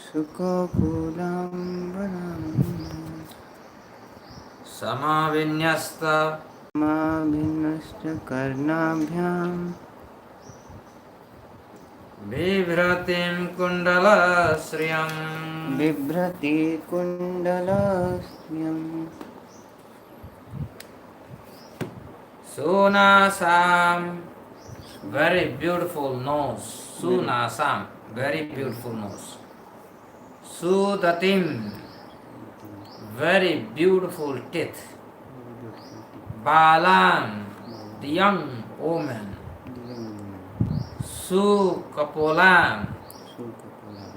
sukapolām, varānanām, sama-vinyasta-karṇābhyāṁ, bibhratīṁ kuṇḍala-śriyam, bibhratīṁ kuṇḍala-śriyam, su-nāsām, very beautiful nose, su-nāsām, very beautiful nose. Sudatīm, very beautiful teeth. Bālāṁ, the young woman. Sukapolām,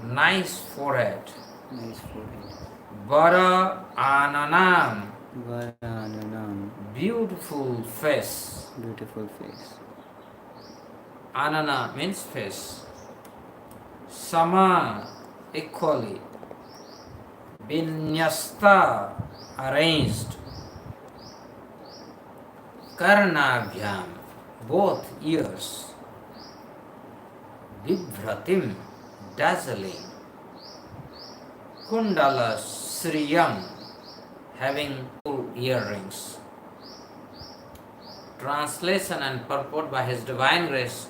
nice forehead. Vara-ānanām, vara-ānanām, beautiful face. Anana means face. Sama, equally. Vinyasta, arranged. Karṇābhyām, both ears. Bibhratīṁ, dazzling. Kuṇḍala-śriyam, having full earrings. Translation and purport by His Divine Grace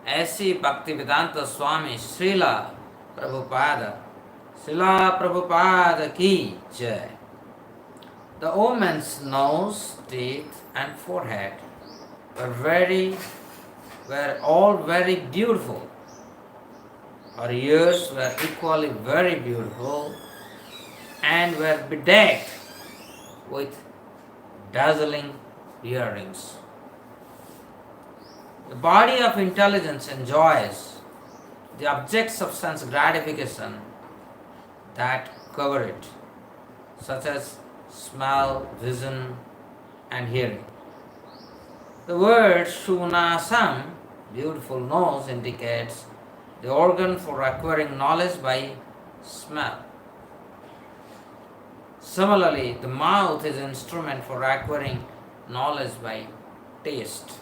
A.C. Bhaktivedanta Swami Srila Prabhupada ki jai. The woman's nose, teeth and forehead were all very beautiful. Her ears were equally very beautiful and were bedecked with dazzling earrings. The body of intelligence enjoys the objects of sense gratification that cover it, such as smell, vision, and hearing. The word su-nāsām, beautiful nose, indicates the organ for acquiring knowledge by smell. Similarly, the mouth is an instrument for acquiring knowledge by taste.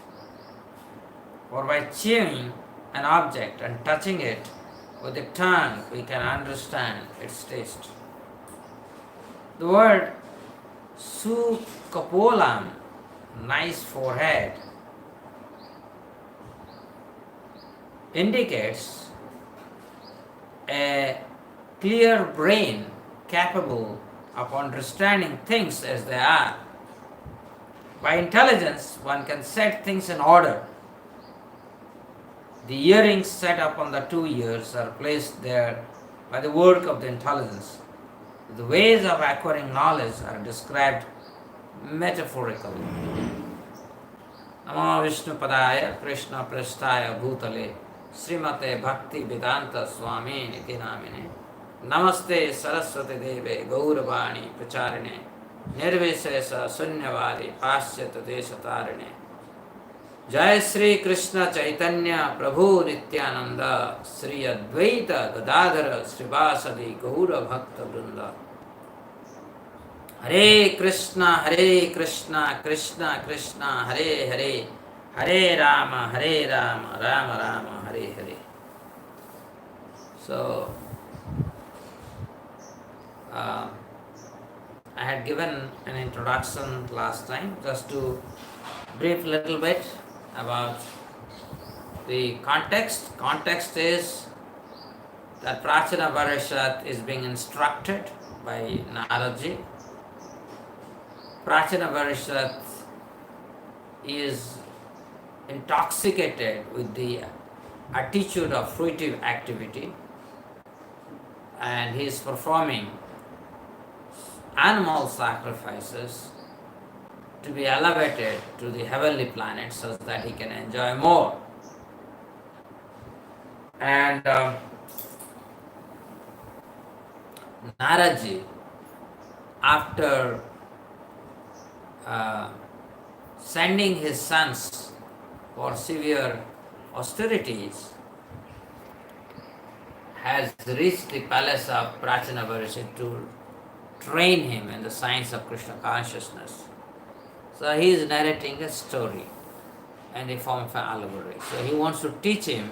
For by chewing an object and touching it with the tongue, we can understand its taste. The word su-kapolām, nice forehead, indicates a clear brain capable of understanding things as they are. By intelligence, one can set things in order. The earrings set upon the 2 ears are placed there by the work of the intelligence. The ways of acquiring knowledge are described metaphorically. Namo Vishnu Padaya Krishna Prasthaya Bhutale Srimate Bhakti Vedanta Swami Niti Namine Namaste Saraswati Deve Gauravani Pracharine Nirvishesha Sunyavadi Paschyata Deshatarine Jai Sri Krishna Chaitanya Prabhu Nityananda Sri Advaita Gadadhara Srivasadi Gaura Bhakta Vrinda Hare Krishna Krishna Krishna Hare Hare Hare Rama Rama Rama Hare Hare. So I had given an introduction last time, just to brief a little bit about the context. Context is that Prachina Parishad is being instructed by Naraji. Prachina Parishad is intoxicated with the attitude of fruitive activity, and he is performing animal sacrifices to be elevated to the heavenly planet so that he can enjoy more. And Naraji, after sending his sons for severe austerities, has reached the palace of Prachina Parishad to train him in the science of Krishna consciousness. So he is narrating a story in the form of an allegory. So he wants to teach him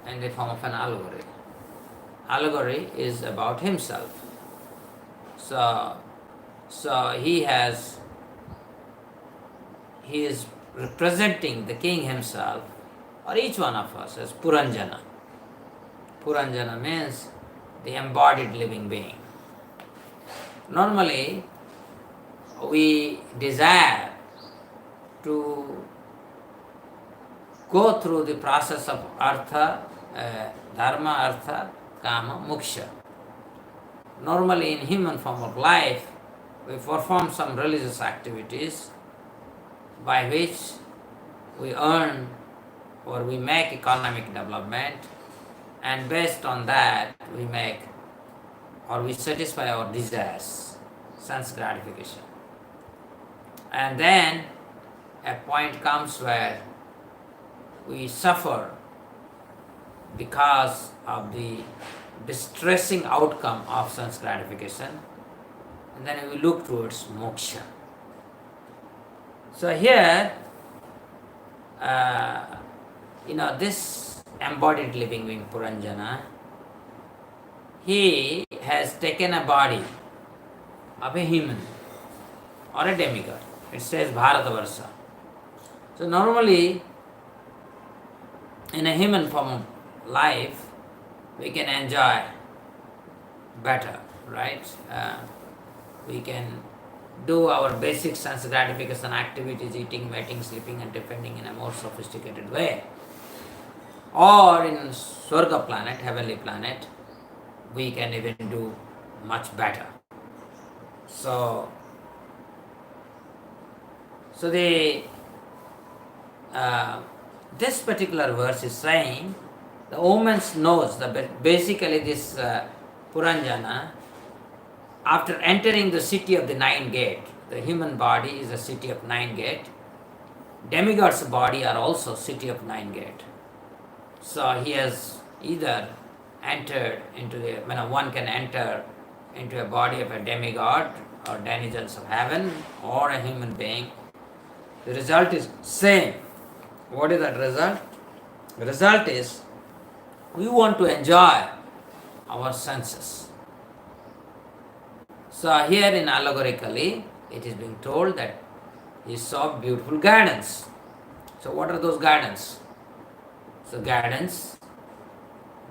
in the form of an allegory. allegory is about himself. So he is representing the king himself, or each one of us, as Puranjana. Puranjana means the embodied living being. Normally, we desire to go through the process of artha, dharma, artha, kama, moksha. Normally, in human form of life, we perform some religious activities by which we earn or we make economic development, and based on that we make or we satisfy our desires, sense gratification. And then a point comes where we suffer because of the distressing outcome of sense gratification, and then we look towards moksha. So here, this embodied living being Puranjana, he has taken a body of a human or a demigod. It says Bharatavarsha. So normally, in a human form of life, we can enjoy better, right? We can do our basic sense gratification activities, eating, mating, sleeping, and defending in a more sophisticated way. Or in Swarga planet, heavenly planet, we can even do much better. So this particular verse is saying the woman knows that basically this Puranjana, after entering the city of the nine gate, the human body is a city of nine gate. Demigod's body are also city of nine gate. So he has either entered into one can enter into a body of a demigod or denizens of heaven or a human being. The result is same. What is that result? The result is we want to enjoy our senses. So here in allegorically, it is being told that he saw beautiful gardens. So what are those gardens? So gardens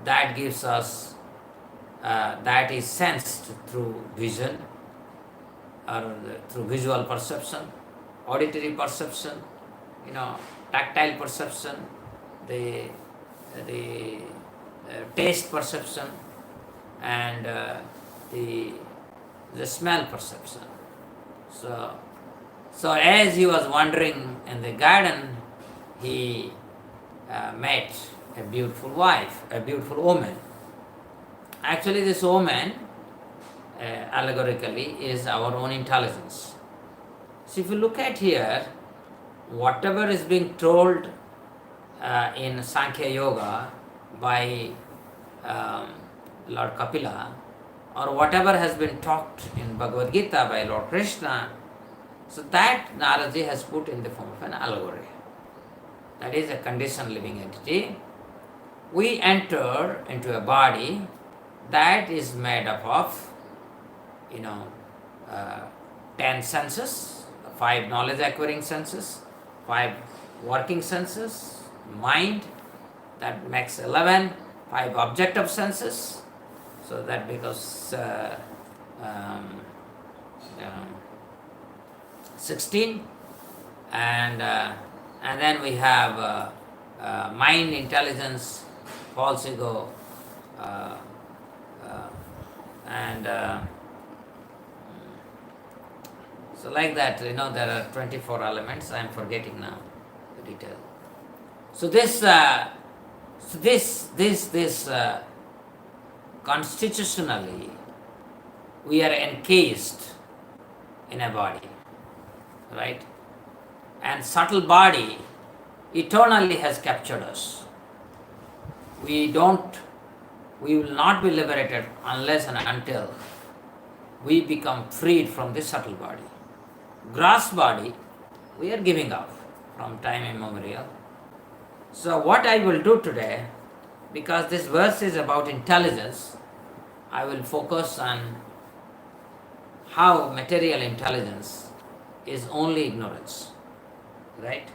that gives us, that is sensed through vision or through visual perception, auditory perception, tactile perception, the taste perception, and the smell perception. So as he was wandering in the garden, he met a beautiful wife, a beautiful woman. Actually, this woman, allegorically, is our own intelligence. So if you look at here, whatever is being told in Sankhya Yoga by Lord Kapila, or whatever has been talked in Bhagavad Gita by Lord Krishna, so that Naraji has put in the form of an allegory. That is a conditioned living entity. We enter into a body that is made up of, 10 senses, 5 knowledge acquiring senses, 5 working senses, mind, that makes 11, 5 objective senses, so that becomes 16, and then we have mind, intelligence, false ego, and so like that, there are 24 elements. I am forgetting now the detail. So this constitutionally, we are encased in a body, right? And subtle body eternally has captured us. We will not be liberated unless and until we become freed from this subtle body. Gross body, we are giving up from time immemorial. So what I will do today, because this verse is about intelligence, I will focus on how material intelligence is only ignorance, right?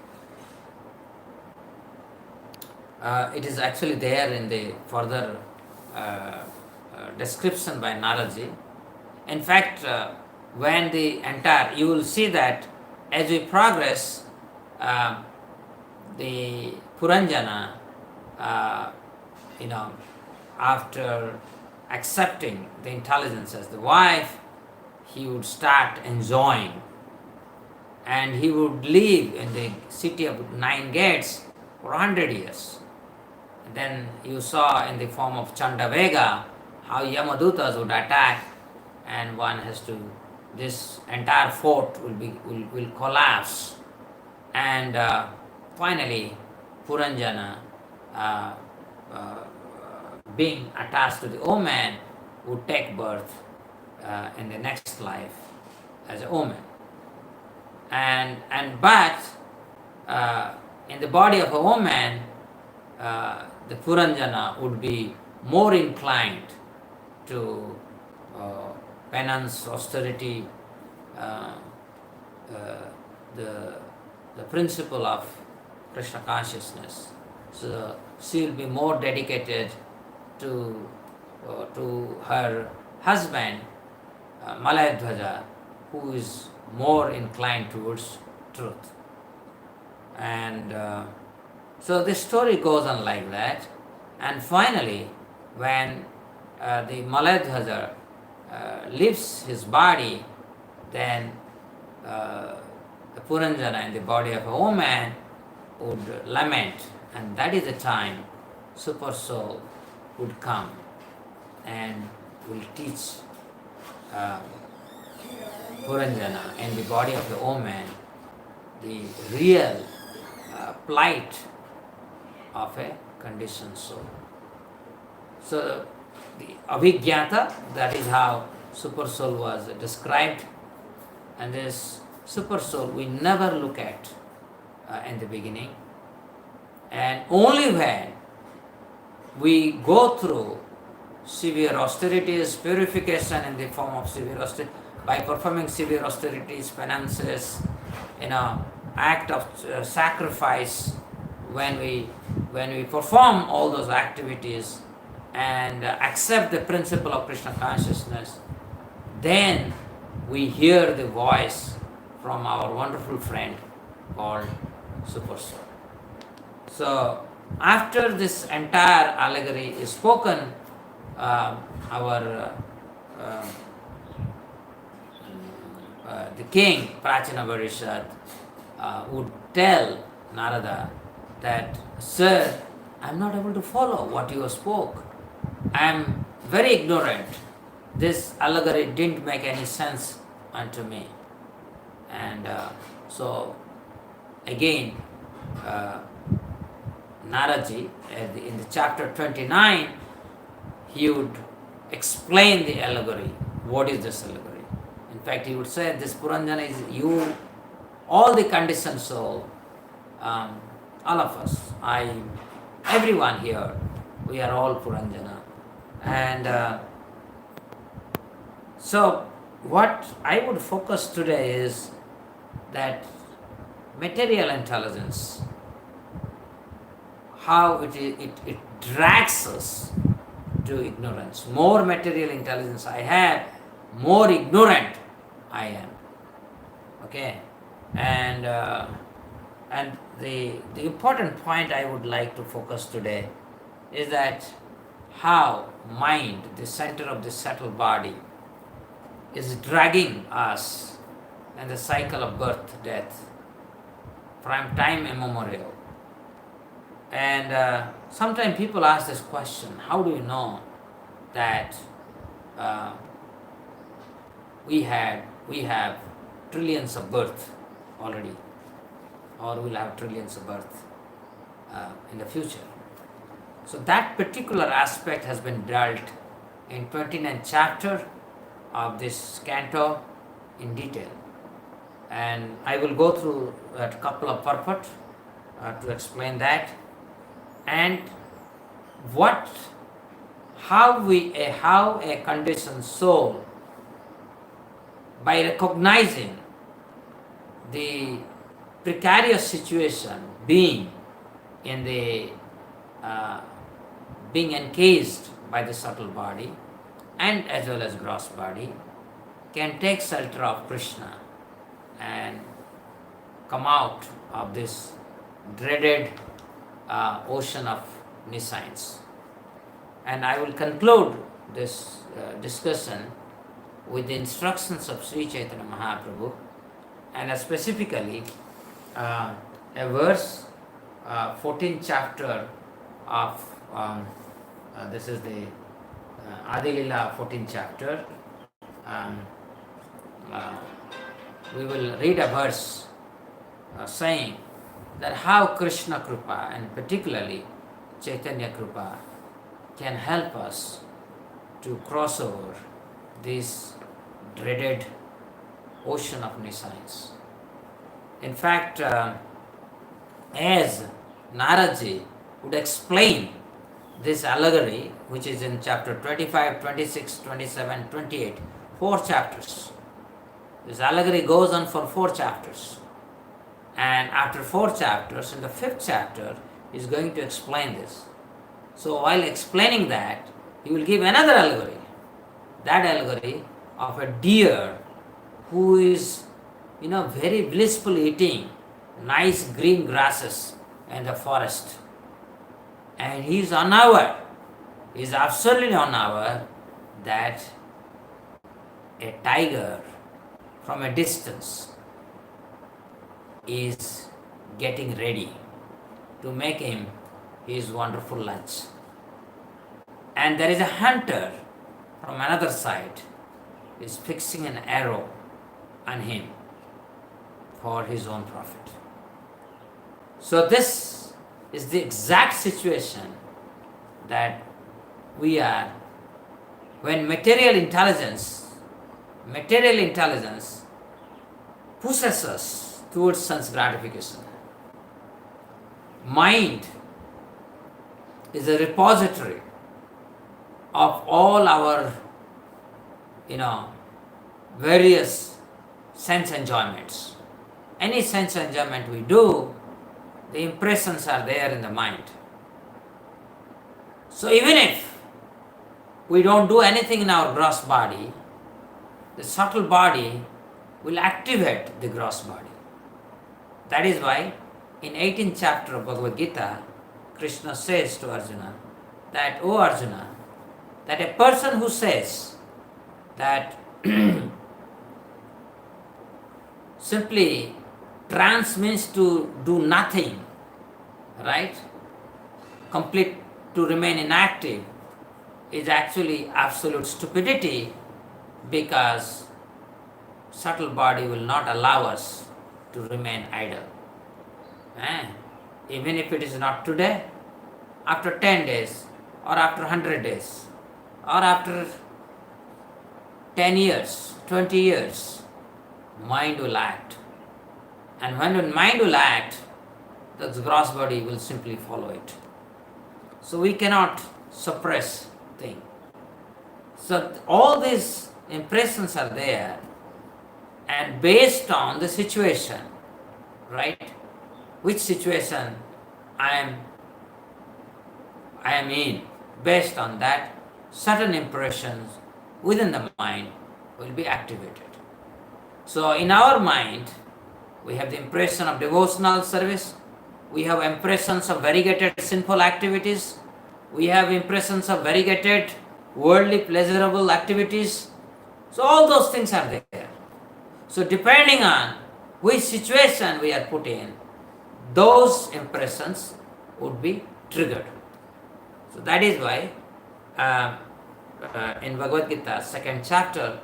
It is actually there in the further description by Naraji. In fact, when the entire, you will see that as we progress, the Puranjana, after accepting the intelligence as the wife, he would start enjoying, and he would live in the city of 9 gates for 100 years. And then you saw in the form of Chandavega how Yamadutas would attack, and one has to, this entire fort will collapse, and finally Puranjana, being attached to the woman, would take birth in the next life as a woman. But in the body of a woman, the Puranjana would be more inclined to penance, austerity, the principle of Krishna consciousness. So she will be more dedicated to her husband, Malayadhwaja, who is more inclined towards truth. And so this story goes on like that. And finally, when the Malayadhwaja leaves his body, then the Puranjana in the body of a woman would lament, and that is the time Super Soul would come and will teach Puranjana in the body of the woman the real plight of a conditioned soul. So the Abhigyata, that is how Super Soul was described, and this Super Soul we never look at in the beginning, and only when we go through severe austerities, purification in the form of severe austerity, by performing severe austerities, penances, act of sacrifice, when we perform all those activities and accept the principle of Krishna consciousness, then we hear the voice from our wonderful friend called Super Soul. So after this entire allegory is spoken, the king, Prachina Varishad, would tell Narada that, "Sir, I am not able to follow what you spoke. I am very ignorant. This allegory didn't make any sense unto me." And so again, Naraji, in the chapter 29, he would explain the allegory. What is this allegory? In fact, he would say, this Puranjana is you, all the conditioned soul, all of us, everyone here, we are all Puranjana. And so what I would focus today is that material intelligence, how it drags us to ignorance. More material intelligence I have, more ignorant I am. Okay? And the important point I would like to focus today is that how mind, the center of the subtle body, is dragging us in the cycle of birth, death, from time immemorial. And sometimes people ask this question, how do you know that we have trillions of births already, or we'll have trillions of births in the future? So that particular aspect has been dealt in 29th chapter of this canto in detail. And I will go through a couple of purport to explain that. And how a conditioned soul, by recognizing the precarious situation being in the being encased by the subtle body and as well as gross body, can take shelter of Krishna and come out of this dreaded ocean of nescience. And I will conclude this discussion with the instructions of Sri Chaitanya Mahaprabhu, and specifically a verse, 14th chapter of this is the Adi Lila 14th chapter. We will read a verse saying that how Krishna Kripa and particularly Chaitanya Kripa can help us to cross over this dreaded ocean of nescience. In fact, as Naraji would explain this allegory, which is in chapter 25, 26, 27, 28, 4 chapters. This allegory goes on for 4 chapters. And after 4 chapters, in the 5th chapter, he is going to explain this. So while explaining that, he will give another allegory. That allegory of a deer who is, very blissfully eating nice green grasses in the forest. And he is unaware, he is absolutely unaware that a tiger from a distance is getting ready to make him his wonderful lunch. And there is a hunter from another side who is fixing an arrow on him for his own profit. So this is the exact situation that we are when material intelligence pushes us towards sense gratification. Mind is a repository of all our, various sense enjoyments. Any sense enjoyment we do, the impressions are there in the mind. So even if we don't do anything in our gross body, the subtle body will activate the gross body. That is why in 18th chapter of Bhagavad Gita, Krishna says to Arjuna that, O Arjuna, that a person who says that simply trance means to do nothing, right? Complete, to remain inactive, is actually absolute stupidity, because subtle body will not allow us to remain idle. Even if it is not today, after 10 days, or after 100 days, or after 10 years, 20 years, mind will act. And when mind will act, the gross body will simply follow it. So we cannot suppress things. So all these impressions are there, and based on the situation, right? Which situation I am in, based on that, certain impressions within the mind will be activated. So in our mind, we have the impression of devotional service, we have impressions of variegated sinful activities, we have impressions of variegated worldly pleasurable activities. So all those things are there. So depending on which situation we are put in, those impressions would be triggered. So that is why in Bhagavad Gita, 2nd chapter,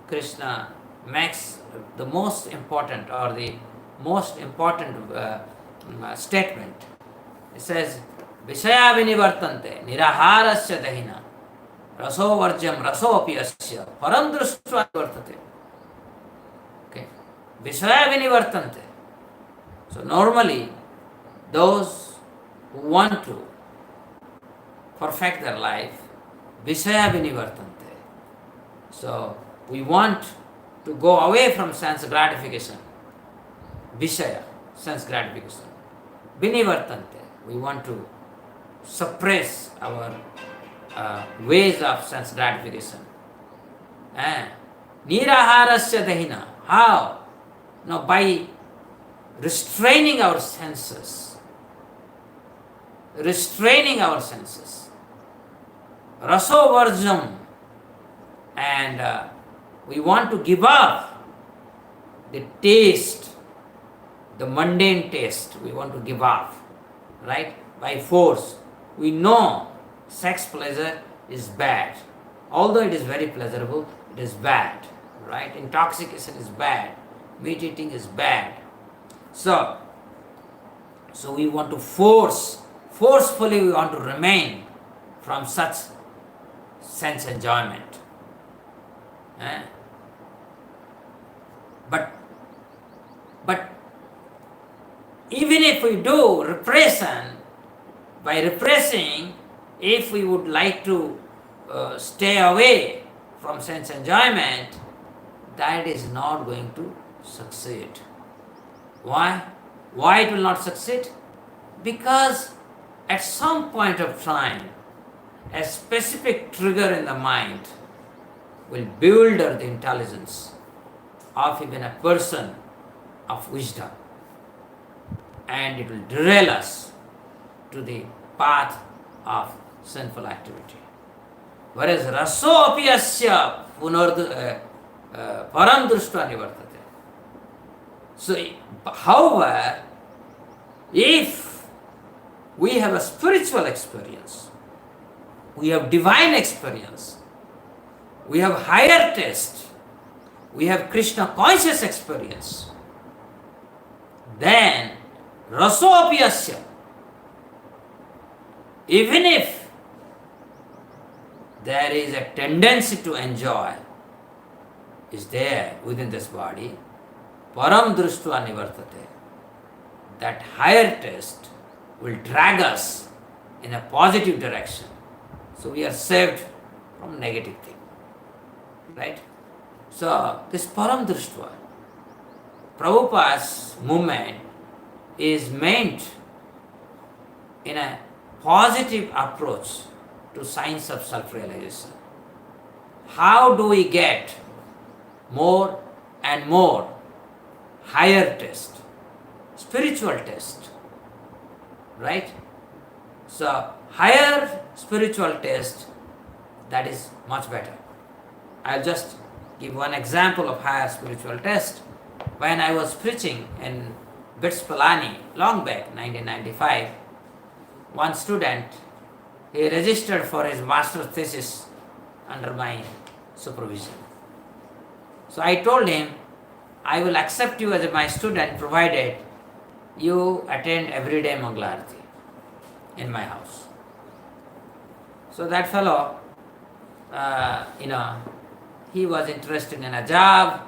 Krishna makes the most important statement. It says, Vishaya vinivartante niraharasya dahina raso varjam raso apiyasya param društva vartate. Okay. Vishaya vinivartante. So normally, those who want to perfect their life, Vishaya vinivartante. So we want to go away from sense gratification. Vishaya, sense gratification. Vinivartante. We want to suppress our ways of sense gratification. Niraharasya dahina. How? No, by restraining our senses. Restraining our senses. Rasovarjam. And we want to give up the taste, the mundane taste. We want to give up, right? By force. We know sex pleasure is bad. Although it is very pleasurable, it is bad, right? Intoxication is bad. Meat eating is bad. So we want to forcefully we want to remain from such sense enjoyment. But even if we do repression, by repressing, if we would like to stay away from sense enjoyment, that is not going to succeed. Why? Why it will not succeed? Because at some point of time, a specific trigger in the mind will bewilder the intelligence of even a person of wisdom, and it will derail us to the path of sinful activity. Whereas raso api asya param društva nivartate. So, however, if we have a spiritual experience, we have divine experience, we have higher taste, we have Krishna conscious experience, then raso api asya, even if there is a tendency to enjoy is there within this body, param društva nivartate, that higher taste will drag us in a positive direction. So we are saved from negative thing. Right? So this param društva, Prabhupada's movement is meant in a positive approach to science of self-realization. How do we get more and more higher taste, spiritual taste, right? So higher spiritual taste, that is much better. I'll just give one example of higher spiritual taste. When I was preaching in Bitspalani long back, 1995, one student, he registered for his master's thesis under my supervision. So I told him, I will accept you as my student provided you attend everyday Mangalarati in my house. So that fellow, he was interested in a job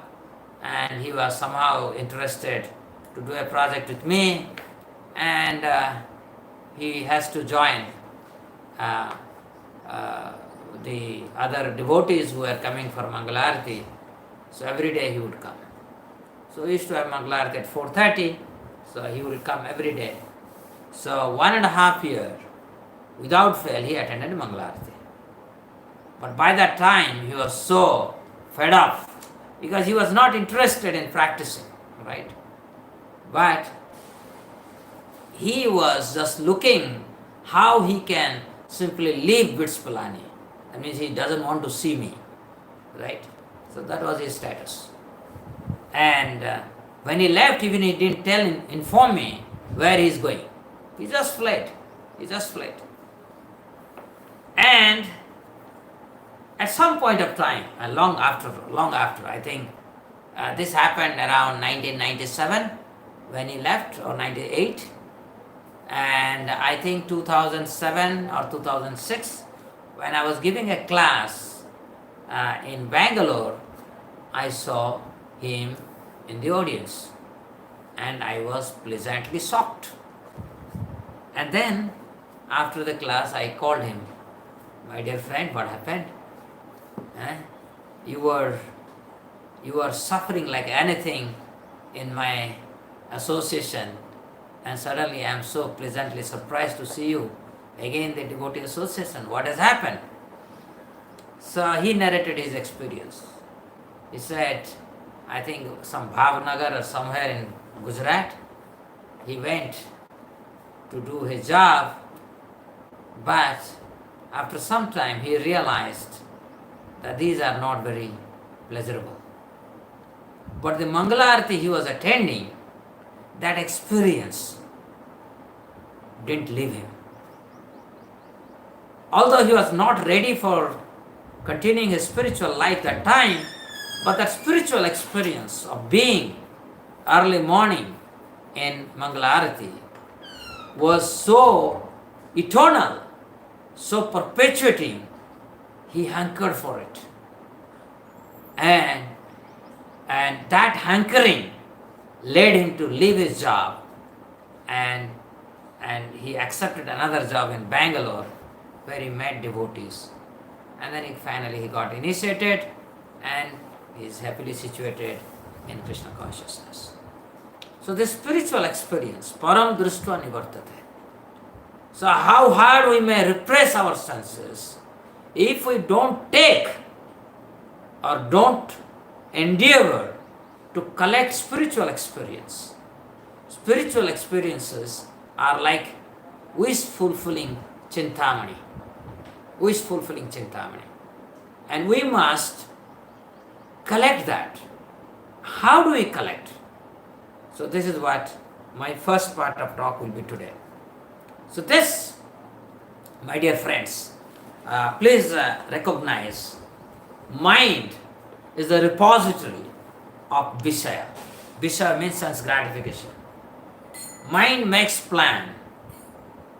and he was somehow interested to do a project with me, and he has to join the other devotees who are coming for Mangalarati. So every day he would come. So we used to have Mangalarati at 4:30, so he will come every day. So 1.5 years, without fail, he attended Mangalarati. But by that time, he was so fed up because he was not interested in practicing, right? But he was just looking how he can simply leave Bitspalani. That means he doesn't want to see me, right? So that was his status. And when he left, even he didn't inform me where he is going. He just fled. And at some point of time, long after, I think this happened around 1997 when he left, or 98. And I think 2007 or 2006, when I was giving a class in Bangalore, I saw him in the audience and I was pleasantly shocked. And then after the class I called him My dear friend, what happened? Eh? You were suffering like anything in my association, and suddenly I am so pleasantly surprised to see you again the devotee association. What has happened? So he narrated his experience. He said, I think some Bhavnagar or somewhere in Gujarat, he went to do his job, but after some time he realized that these are not very pleasurable. But the Mangalarati he was attending, that experience didn't leave him. Although he was not ready for continuing his spiritual life that time, but that spiritual experience of being early morning in Mangalarati was so eternal, so perpetuating, he hankered for it. And that hankering led him to leave his job, and he accepted another job in Bangalore where he met devotees. And then finally he got initiated and he is happily situated in Krishna consciousness. So this spiritual experience, param društva nivartate. So how hard we may repress our senses, if we don't take or don't endeavor to collect spiritual experience. Spiritual experiences are like wish-fulfilling chintamani. Wish-fulfilling chintamani. And we must collect that. How do we collect? So this is what my first part of talk will be today. So this, my dear friends, please recognize, mind is the repository of Vishaya. Vishaya means sense gratification. Mind makes plan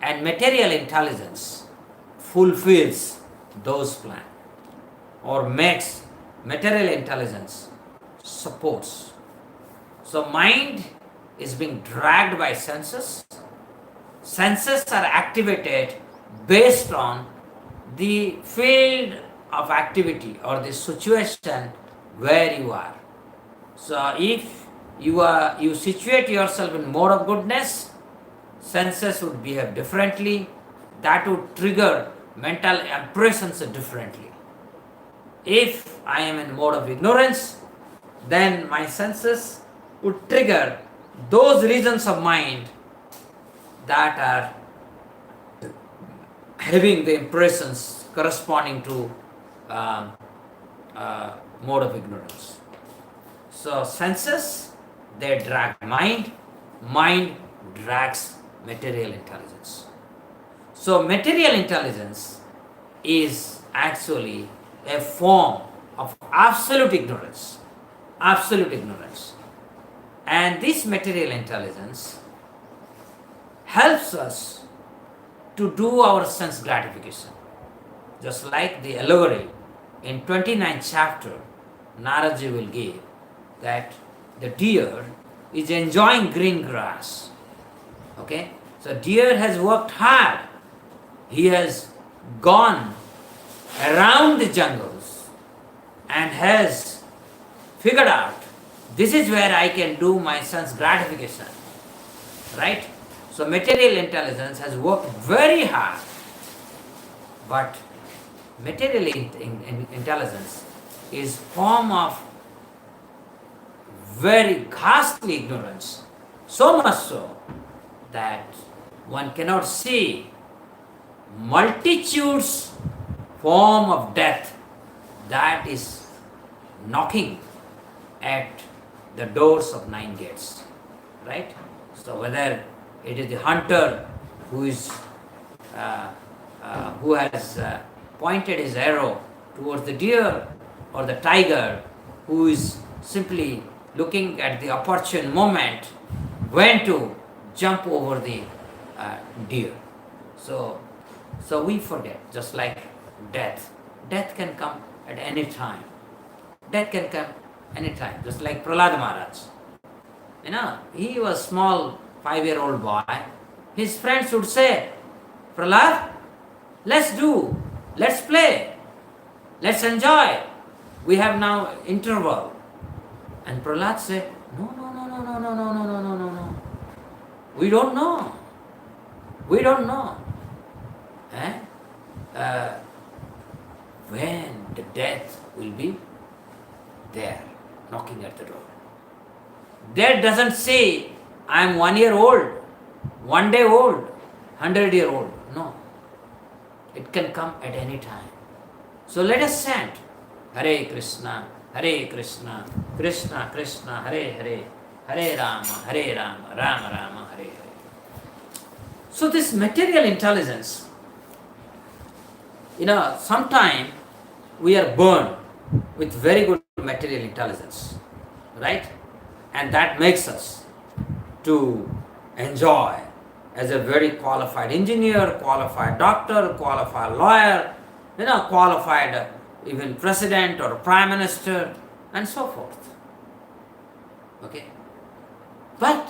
and material intelligence fulfills those plans or makes material intelligence supports. So mind is being dragged by senses. Senses are activated based on the field of activity or the situation where you are. So if you situate yourself in mode of goodness, senses would behave differently. That would trigger mental impressions differently. If I am in mode of ignorance, then my senses would trigger those regions of mind that are having the impressions corresponding to mode of ignorance. So senses, they drag mind, mind drags material intelligence. So material intelligence is actually a form of absolute ignorance. Absolute ignorance. And this material intelligence helps us to do our sense gratification. Just like the allegory in 29th chapter, Naraji will give that the deer is enjoying green grass. Okay? So deer has worked hard. He has gone around the jungles and has figured out this is where I can do my sense gratification. Right? So material intelligence has worked very hard. But material intelligence is form of very ghastly ignorance, so much so that one cannot see multitudes form of death that is knocking at the doors of 9 gates, right? So whether it is the hunter who is who has pointed his arrow towards the deer, or the tiger who is simply looking at the opportune moment when to jump over the deer. So we forget, just like death. Death can come at any time. Death can come any time. Just like Prahlad Maharaj. You know, he was a small 5-year-old boy. His friends would say, Prahlad, let's let's play, let's enjoy. We have now interval. And Prahlad said, no, no, no, no, no, no, no, no, no, no, no, no. We don't know. We don't know. When the death will be there, knocking at the door. Death doesn't say, I am 1 year old, 1 day old, 100-year old. No. It can come at any time. So let us chant Hare Krishna, Krishna Krishna, Hare Hare, Hare Rama, Rama Rama, Hare Hare. So this material intelligence, sometimes we are born with very good material intelligence, right? And that makes us to enjoy as a very qualified engineer, qualified doctor, qualified lawyer, qualified even president or prime minister, and so forth. Okay? But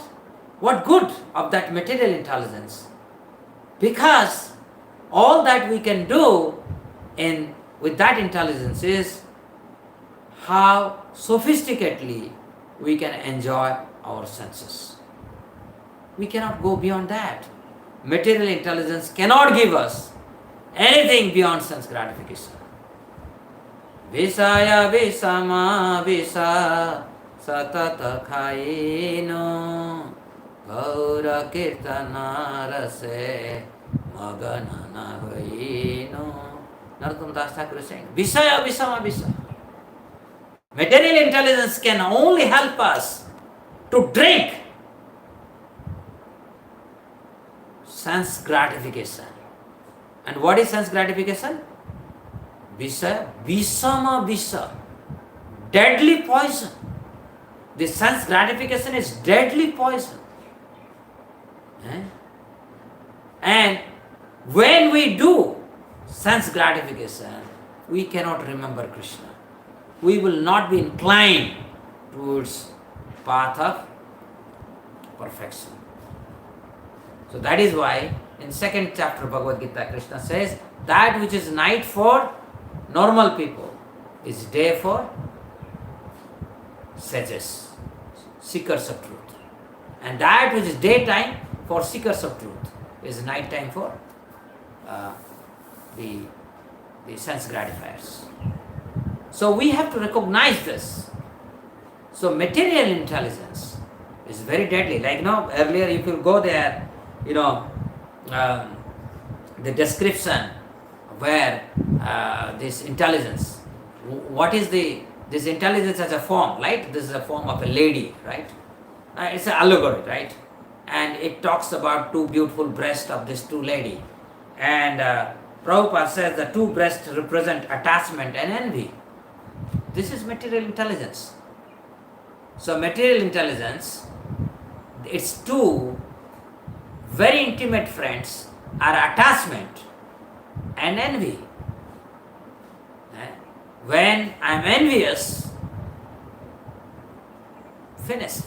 what good of that material intelligence? Because all that we can do with that intelligence is how sophisticatedly we can enjoy our senses. We cannot go beyond that. Material intelligence cannot give us anything beyond sense gratification. Visaya visama visa satata khaino gaura kirtana rase maganana hoino. Narottam Das Thakur is saying, Visaya visama visa. Material intelligence can only help us to drink sense gratification. And what is sense gratification? Visa, visama visa, deadly poison. The sense gratification is deadly poison. And when we do sense gratification, we cannot remember Krishna. We will not be inclined towards path of perfection. So that is why in second chapter of Bhagavad Gita, Krishna says, that which is night for normal people is day for sages, seekers of truth. And that which is daytime for seekers of truth is night time for the sense gratifiers. So we have to recognize this. So material intelligence is very deadly. Like earlier if you go there, the description where this intelligence, what is this intelligence as a form, right? This is a form of a lady, right? It's an allegory, right? And it talks about two beautiful breasts of this two lady. And Prabhupada says the two breasts represent attachment and envy. This is material intelligence. So material intelligence, its two very intimate friends are attachment and envy. When I am envious, finished.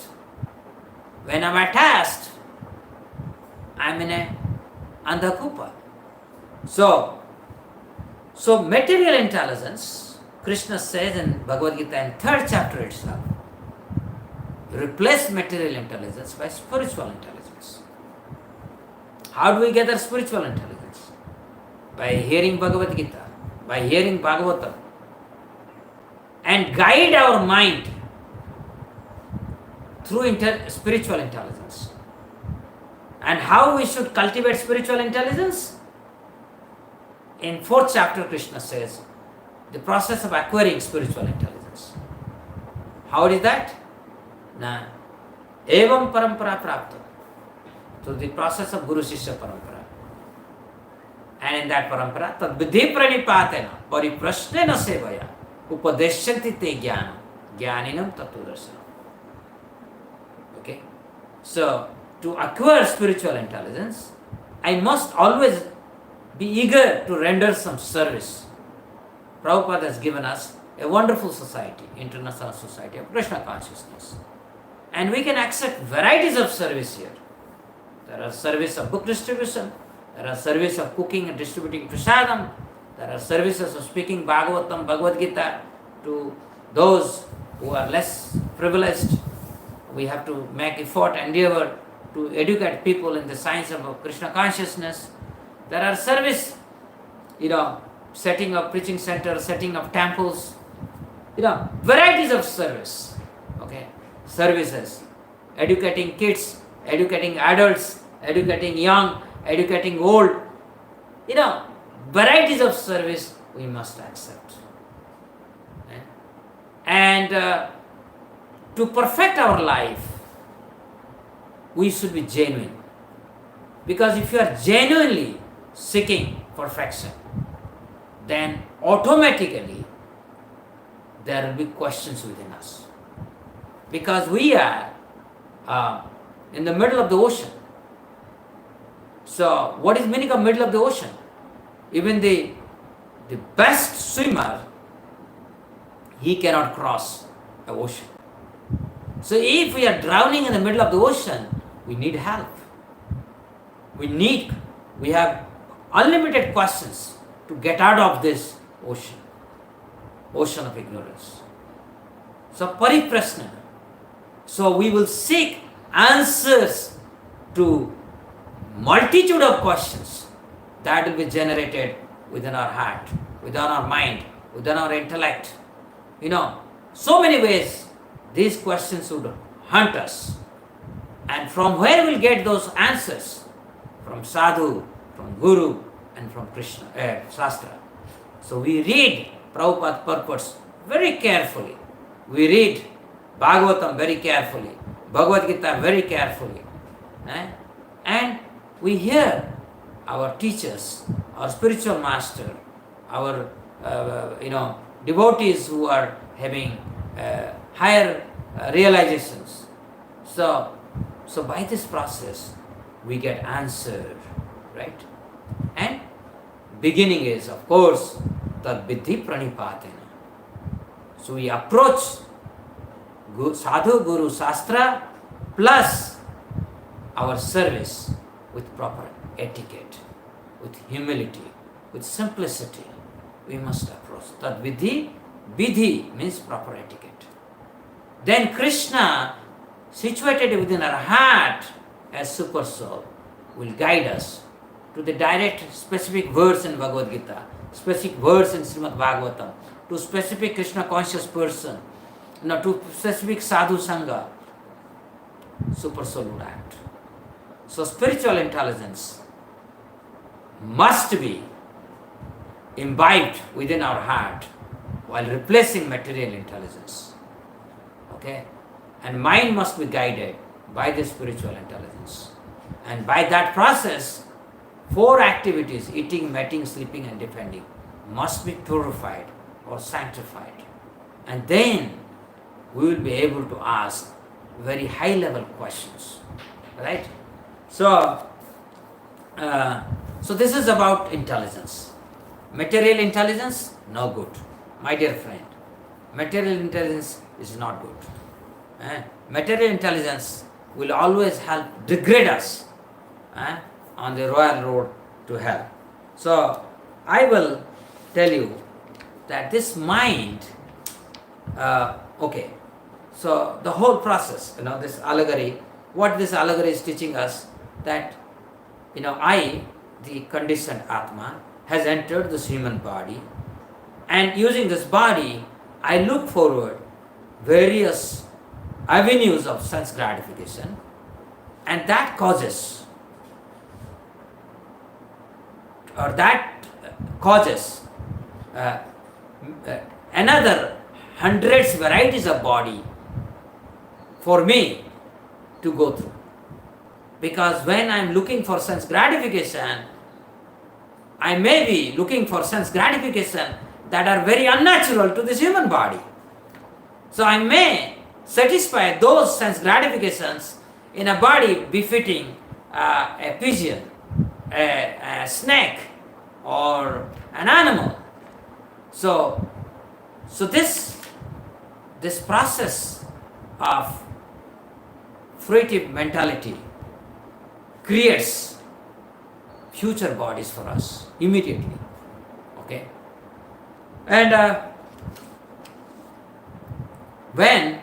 When I am attached, I am in a andhakupa. So material intelligence, Krishna says in Bhagavad Gita in 3rd chapter itself, replace material intelligence by spiritual intelligence. How do we gather spiritual intelligence? By hearing Bhagavad Gita, by hearing Bhagavatam, and guide our mind through spiritual intelligence. And how we should cultivate spiritual intelligence? In 4th chapter, Krishna says, the process of acquiring spiritual intelligence. How is that? Evam parampara prapta. Through the process of Guru Shishya parampara. And in that parampara, tad vidhi pranipatena pariprasnena sevaya upadeshyanti te jnanam jnaninam tattvadarsanam. Okay? So, to acquire spiritual intelligence, I must always be eager to render some service. Prabhupada has given us a wonderful society, International Society of Krishna Consciousness. And we can accept varieties of service here. There are service of book distribution, there are service of cooking and distributing prasadam, There are services of speaking Bhagavatam, Bhagavad Gita to those who are less privileged. We have to make effort, endeavor to educate people in the science of Krishna consciousness. There are service, setting up preaching centers, setting up temples, varieties of service. Okay, services, educating kids, educating adults, educating young, educating old. Varieties of service we must accept. And to perfect our life, we should be genuine. Because if you are genuinely seeking perfection, then automatically there will be questions within us. Because we are in the middle of the ocean. So, what is meaning of middle of the ocean? Even the best swimmer, he cannot cross the ocean. So if we are drowning in the middle of the ocean, we need help. We have unlimited questions to get out of this ocean of ignorance. So pariprasna. So we will seek answers to multitude of questions that will be generated within our heart, within our mind, within our intellect. So many ways these questions would hunt us. And from where we'll get those answers? From sadhu, from guru, and from Krishna, Shastra. So we read Prabhupada purports very carefully. We read Bhagavatam very carefully, Bhagavad Gita very carefully. And we hear our teachers, our spiritual master, our devotees who are having higher realizations. So by this process, we get answered, right? And beginning is, of course, tad vidhi pranipatena. So we approach sadhu, guru, shastra, plus our service with proper etiquette, with humility, with simplicity. We must approach. Tad vidhi means proper etiquette. Then Krishna, situated within our heart as super soul, will guide us to the direct specific verse in Bhagavad Gita, specific verse in Srimad Bhagavatam, to specific Krishna conscious person, to specific sadhu sangha. Super soul would act. So spiritual intelligence must be imbibed within our heart while replacing material intelligence. Okay? And mind must be guided by the spiritual intelligence. And by that process, 4 activities, eating, mating, sleeping and defending, must be purified or sanctified. And then we will be able to ask very high level questions. Right? So this is about intelligence. Material intelligence, no good. My dear friend, material intelligence is not good. Material intelligence will always help degrade us on the royal road to hell. So I will tell you that this mind, so the whole process, this allegory, what this allegory is teaching us, that I, the conditioned Atma, has entered this human body, and using this body, I look forward various avenues of sense gratification, and that causes another hundreds varieties of body for me to go through. Because when I am looking for sense gratification, I may be looking for sense gratification that are very unnatural to this human body. So I may satisfy those sense gratifications in a body befitting a pigeon, a snake, or an animal. So this process of fruitive mentality creates future bodies for us immediately. Okay? And when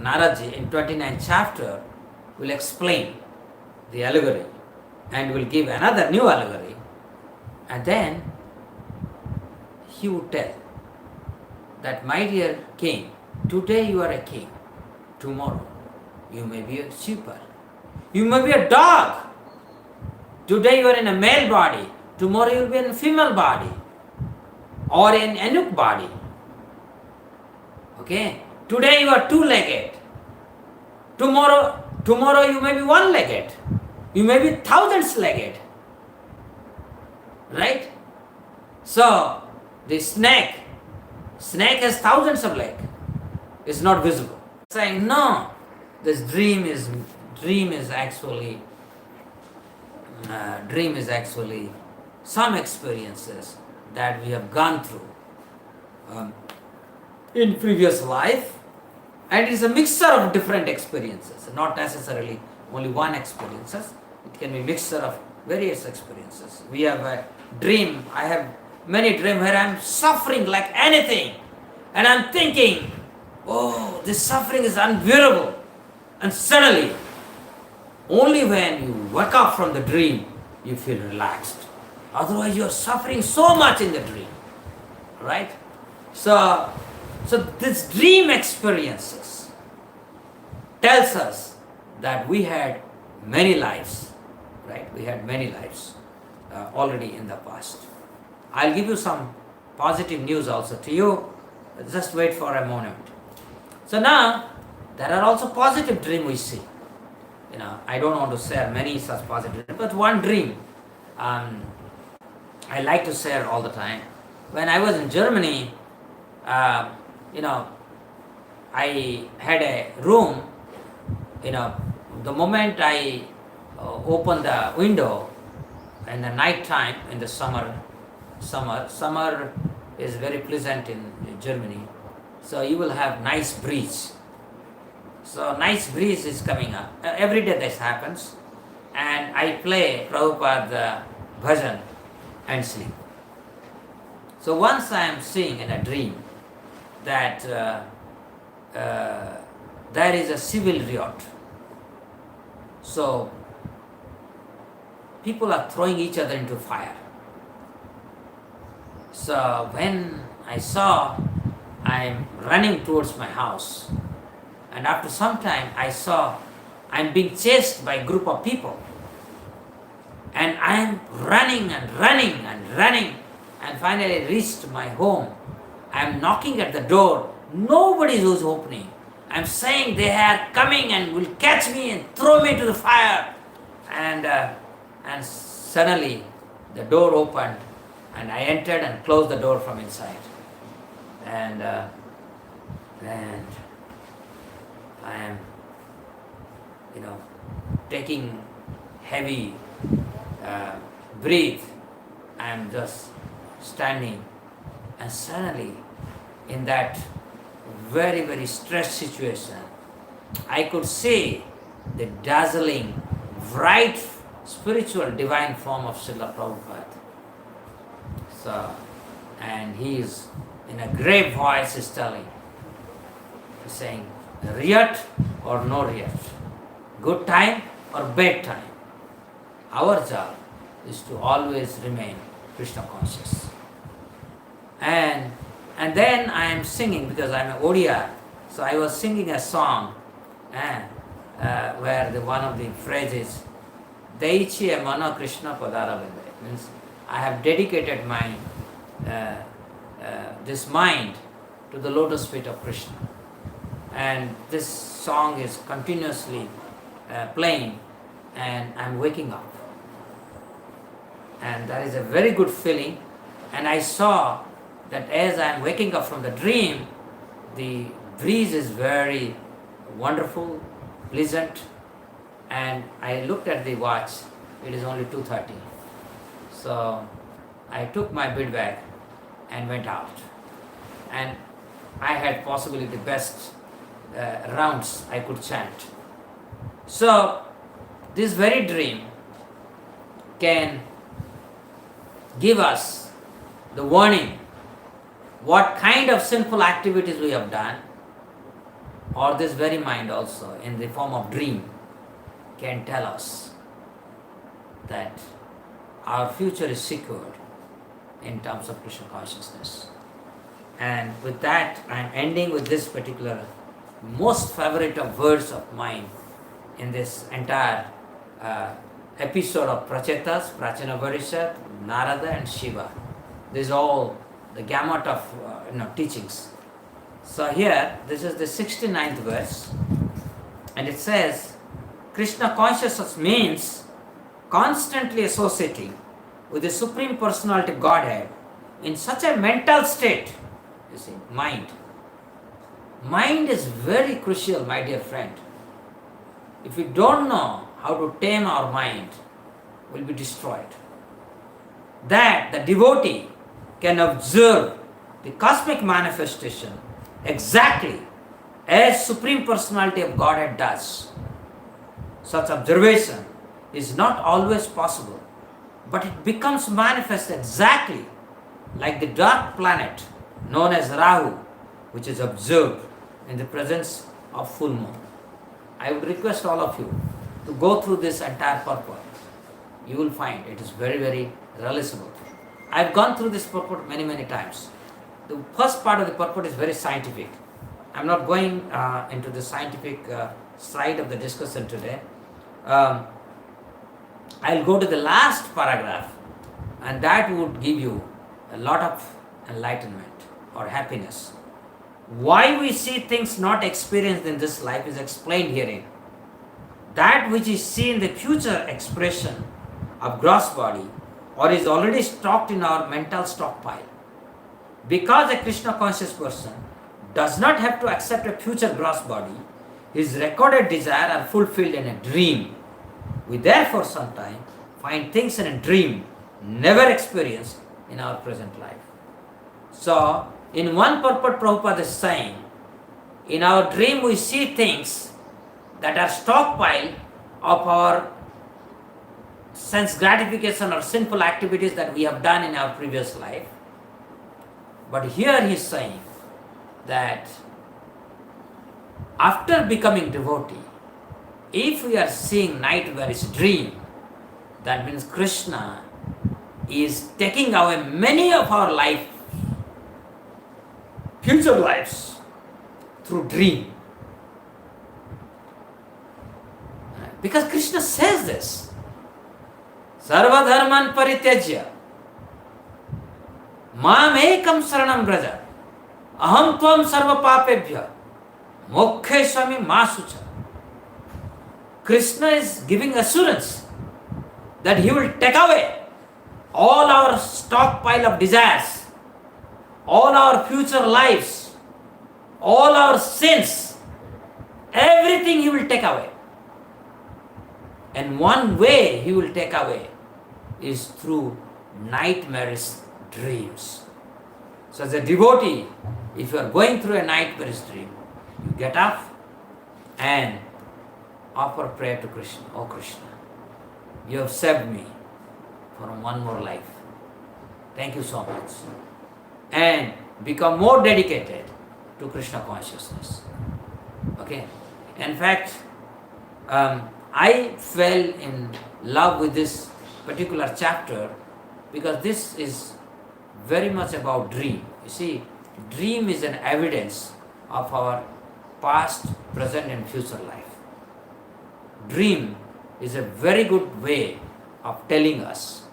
Naraji in 29th chapter will explain the allegory and will give another new allegory, and then he would tell that, my dear king, today you are a king, tomorrow you may be a sheep, you may be a dog. Today you are in a male body, tomorrow you will be in a female body or in eunuch body. Okay? Today you are two-legged. Tomorrow you may be one-legged. You may be thousands-legged. Right? So, the snake has thousands of legs. It's not visible. Saying, no, this dream is actually some experiences that we have gone through in previous life, and it is a mixture of different experiences, not necessarily only one experiences. It can be a mixture of various experiences. We have a dream. I have many dreams where I am suffering like anything, and I am thinking, oh, this suffering is unbearable, and suddenly, only when you wake up from the dream, you feel relaxed. Otherwise, you are suffering so much in the dream, right? So this dream experiences tells us that we had many lives, right? We had many lives already in the past. I'll give you some positive news also to you. Just wait for a moment. So now, there are also positive dreams we see. I don't want to share many such positive dreams, but one dream I like to share all the time. When I was in Germany, I had a room. The moment I opened the window in the night time, in the summer is very pleasant in Germany. So you will have nice breeze. So nice breeze is coming up. Every day this happens. And I play Prabhupada bhajan and sleep. So once I am seeing in a dream that there is a civil riot. So people are throwing each other into fire. So when I saw, I am running towards my house. And after some time, I saw I am being chased by a group of people. And I am running and running and running, and finally reached my home. I am knocking at the door. Nobody is opening. I am saying they are coming and will catch me and throw me to the fire. And suddenly the door opened, and I entered and closed the door from inside. And I am, taking heavy breathe. I am just standing, and suddenly, in that very, very stressed situation, I could see the dazzling, bright, spiritual, divine form of Srila Prabhupada. So, and he is, in a grave voice, is telling, saying, Riyat or no Riyat, good time or bad time. Our job is to always remain Krishna conscious. And then I am singing, because I am an Odia, so I was singing a song where one of the phrases, Daichiya Mana Krishna Padaravinde, means I have dedicated my this mind to the lotus feet of Krishna. And this song is continuously playing, and I am waking up. And that is a very good feeling. And I saw that as I am waking up from the dream, the breeze is very wonderful, pleasant. And I looked at the watch, it is only 2:30. So I took my bead bag and went out. And I had possibly the best rounds I could chant. So this very dream can give us the warning what kind of sinful activities we have done, or this very mind also in the form of dream can tell us that our future is secured in terms of Krishna consciousness. And with that, I am ending with this particular most favorite of words of mine in this entire episode of Prachetas, Prachina Varishad, Narada and Shiva. This is all the gamut of teachings. So here, this is the 69th verse, and it says, Krishna consciousness means constantly associating with the Supreme Personality Godhead in such a mental state. You see, mind. Mind is very crucial, my dear friend. If we don't know how to tame our mind, we'll be destroyed. That the devotee can observe the cosmic manifestation exactly as Supreme Personality of Godhead does. Such observation is not always possible, but it becomes manifest exactly like the dark planet known as Rahu, which is observed in the presence of full moon. I would request all of you to go through this entire purport. You will find it is very, very realizable. I have gone through this purport many, many times. The first part of the purport is very scientific. I am not going into the scientific side of the discussion today. I will go to the last paragraph, and that would give you a lot of enlightenment or happiness. Why we see things not experienced in this life is explained herein. That which is seen in the future expression of gross body or is already stocked in our mental stockpile. Because a Krishna conscious person does not have to accept a future gross body, his recorded desire are fulfilled in a dream. We therefore sometimes find things in a dream never experienced in our present life. So, in one purport, Prabhupada is saying, in our dream we see things that are stockpile of our sense gratification or sinful activities that we have done in our previous life. But here he is saying that after becoming devotee, if we are seeing night where is dream, that means Krishna is taking away many of our life, future lives, through dream. Because Krishna says this, Sarva dharman parityajya mam ekam saranam braja aham tvam sarva papebhya mokkheshami masucha. Krishna is giving assurance that he will take away all our stockpile of desires, all our future lives, all our sins, everything he will take away. And one way he will take away is through nightmarish dreams. So as a devotee, if you are going through a nightmarish dream, you get up and offer prayer to Krishna. Oh Krishna, you have saved me from one more life. Thank you so much. And become more dedicated to Krishna consciousness. Okay? In fact, I fell in love with this particular chapter because this is very much about dream. You see, dream is an evidence of our past, present and future life. Dream is a very good way of telling us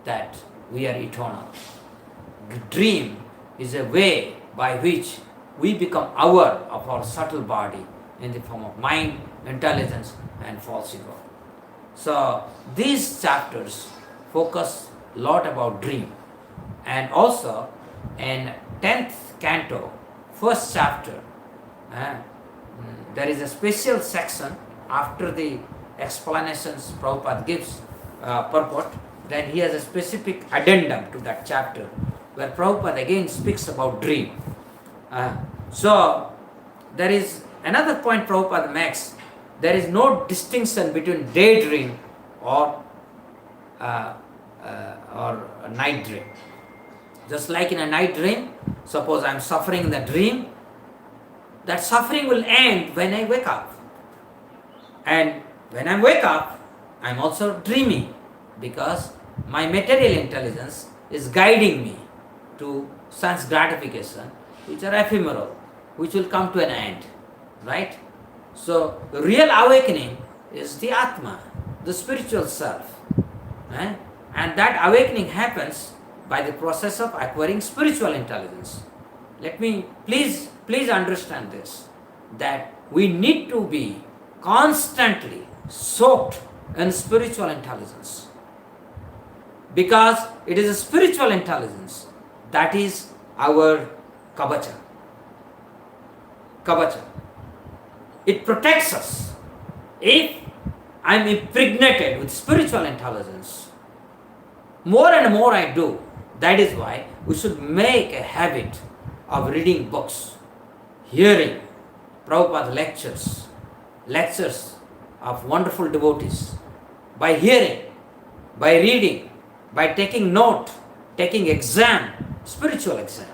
that we are eternal. Dream is a way by which we become aware of our subtle body in the form of mind, intelligence and false ego. So these chapters focus a lot about dream. And also in 10th canto, first chapter, there is a special section after the explanations Prabhupada gives purport. Then he has a specific addendum to that chapter where Prabhupada again speaks about dream. So there is another point Prabhupada makes. There is no distinction between daydream or a night dream. Just like in a night dream, suppose I am suffering in the dream, that suffering will end when I wake up. And when I wake up, I am also dreaming because my material intelligence is guiding me to sense gratification, which are ephemeral, which will come to an end. Right? So, real awakening is the Atma, the spiritual self. And that awakening happens by the process of acquiring spiritual intelligence. Let me, please understand this, that we need to be constantly soaked in spiritual intelligence. Because it is a spiritual intelligence that is our kavacha. Kavacha. It protects us. If I am impregnated with spiritual intelligence, more and more I do. That is why we should make a habit of reading books, hearing Prabhupada lectures of wonderful devotees. By hearing, by reading, by taking note, taking exam, spiritual exam,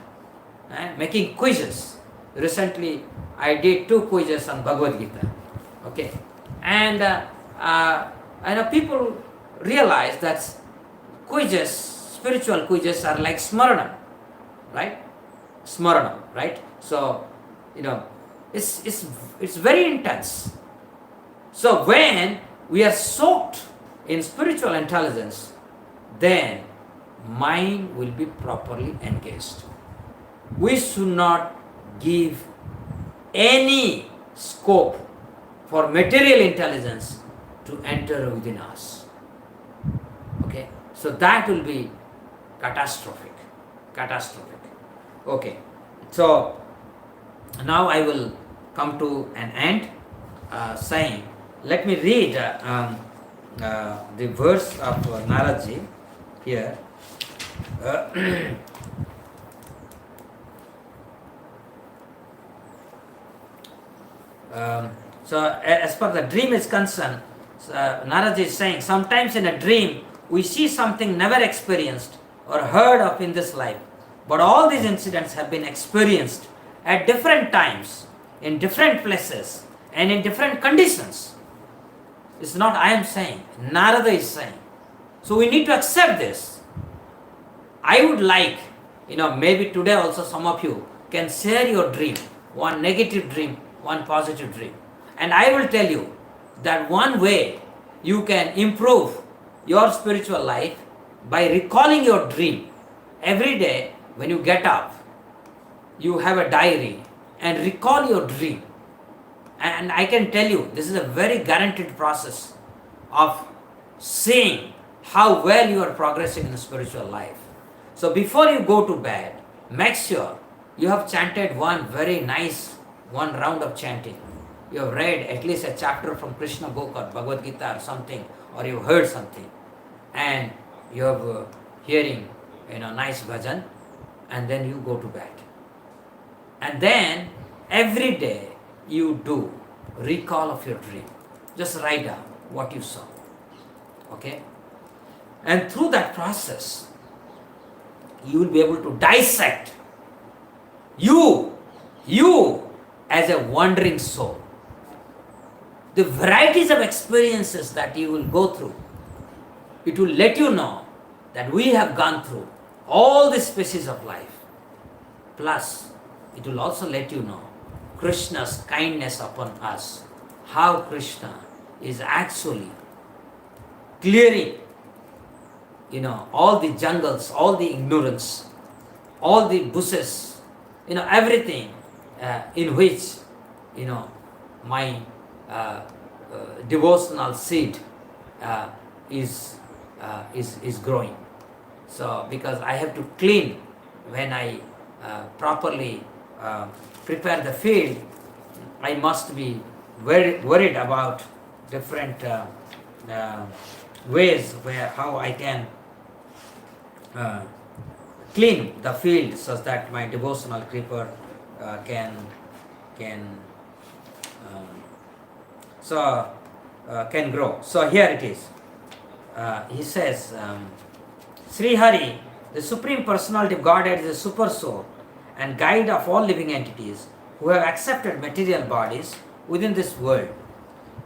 making quizzes. Recently, I did 2 quizzes on Bhagavad Gita. Okay, and I know people realize that quizzes, spiritual quizzes, are like smaranam, right? Smaranam, right? So, it's very intense. So when we are soaked in spiritual intelligence, then mind will be properly engaged. We should not give any scope for material intelligence to enter within us. Okay, so that will be catastrophic. Okay, so now I will come to an end saying, let me read the verse of Naradji here. So as far the dream is concerned, Naradji is saying, sometimes in a dream we see something never experienced or heard of in this life, but all these incidents have been experienced at different times, in different places, and in different conditions. It's not I am saying, Narada is saying. So we need to accept this. I would like, maybe today also some of you can share your dream, one negative dream, one positive dream. And I will tell you that one way you can improve your spiritual life by recalling your dream. Every day when you get up, you have a diary and recall your dream. And I can tell you, this is a very guaranteed process of seeing how well you are progressing in the spiritual life. So before you go to bed, make sure you have chanted one round of chanting. You have read at least a chapter from Krishna book or Bhagavad Gita or something, or you heard something, and you have hearing, nice bhajan, and then you go to bed. And then every day you do recall of your dream. Just write down what you saw. Okay? And through that process, you will be able to dissect you as a wandering soul. The varieties of experiences that you will go through, it will let you know that we have gone through all the species of life. Plus, it will also let you know Krishna's kindness upon us, how Krishna is actually clearing, all the jungles, all the ignorance, all the bushes, everything in which, my devotional seed is growing. So, because I have to clean when I properly prepare the field, I must be very worried about different ways how I can clean the field so that my devotional creeper can grow. So here it is. He says, Sri Hari, the Supreme Personality of Godhead, is the super soul and guide of all living entities who have accepted material bodies within this world.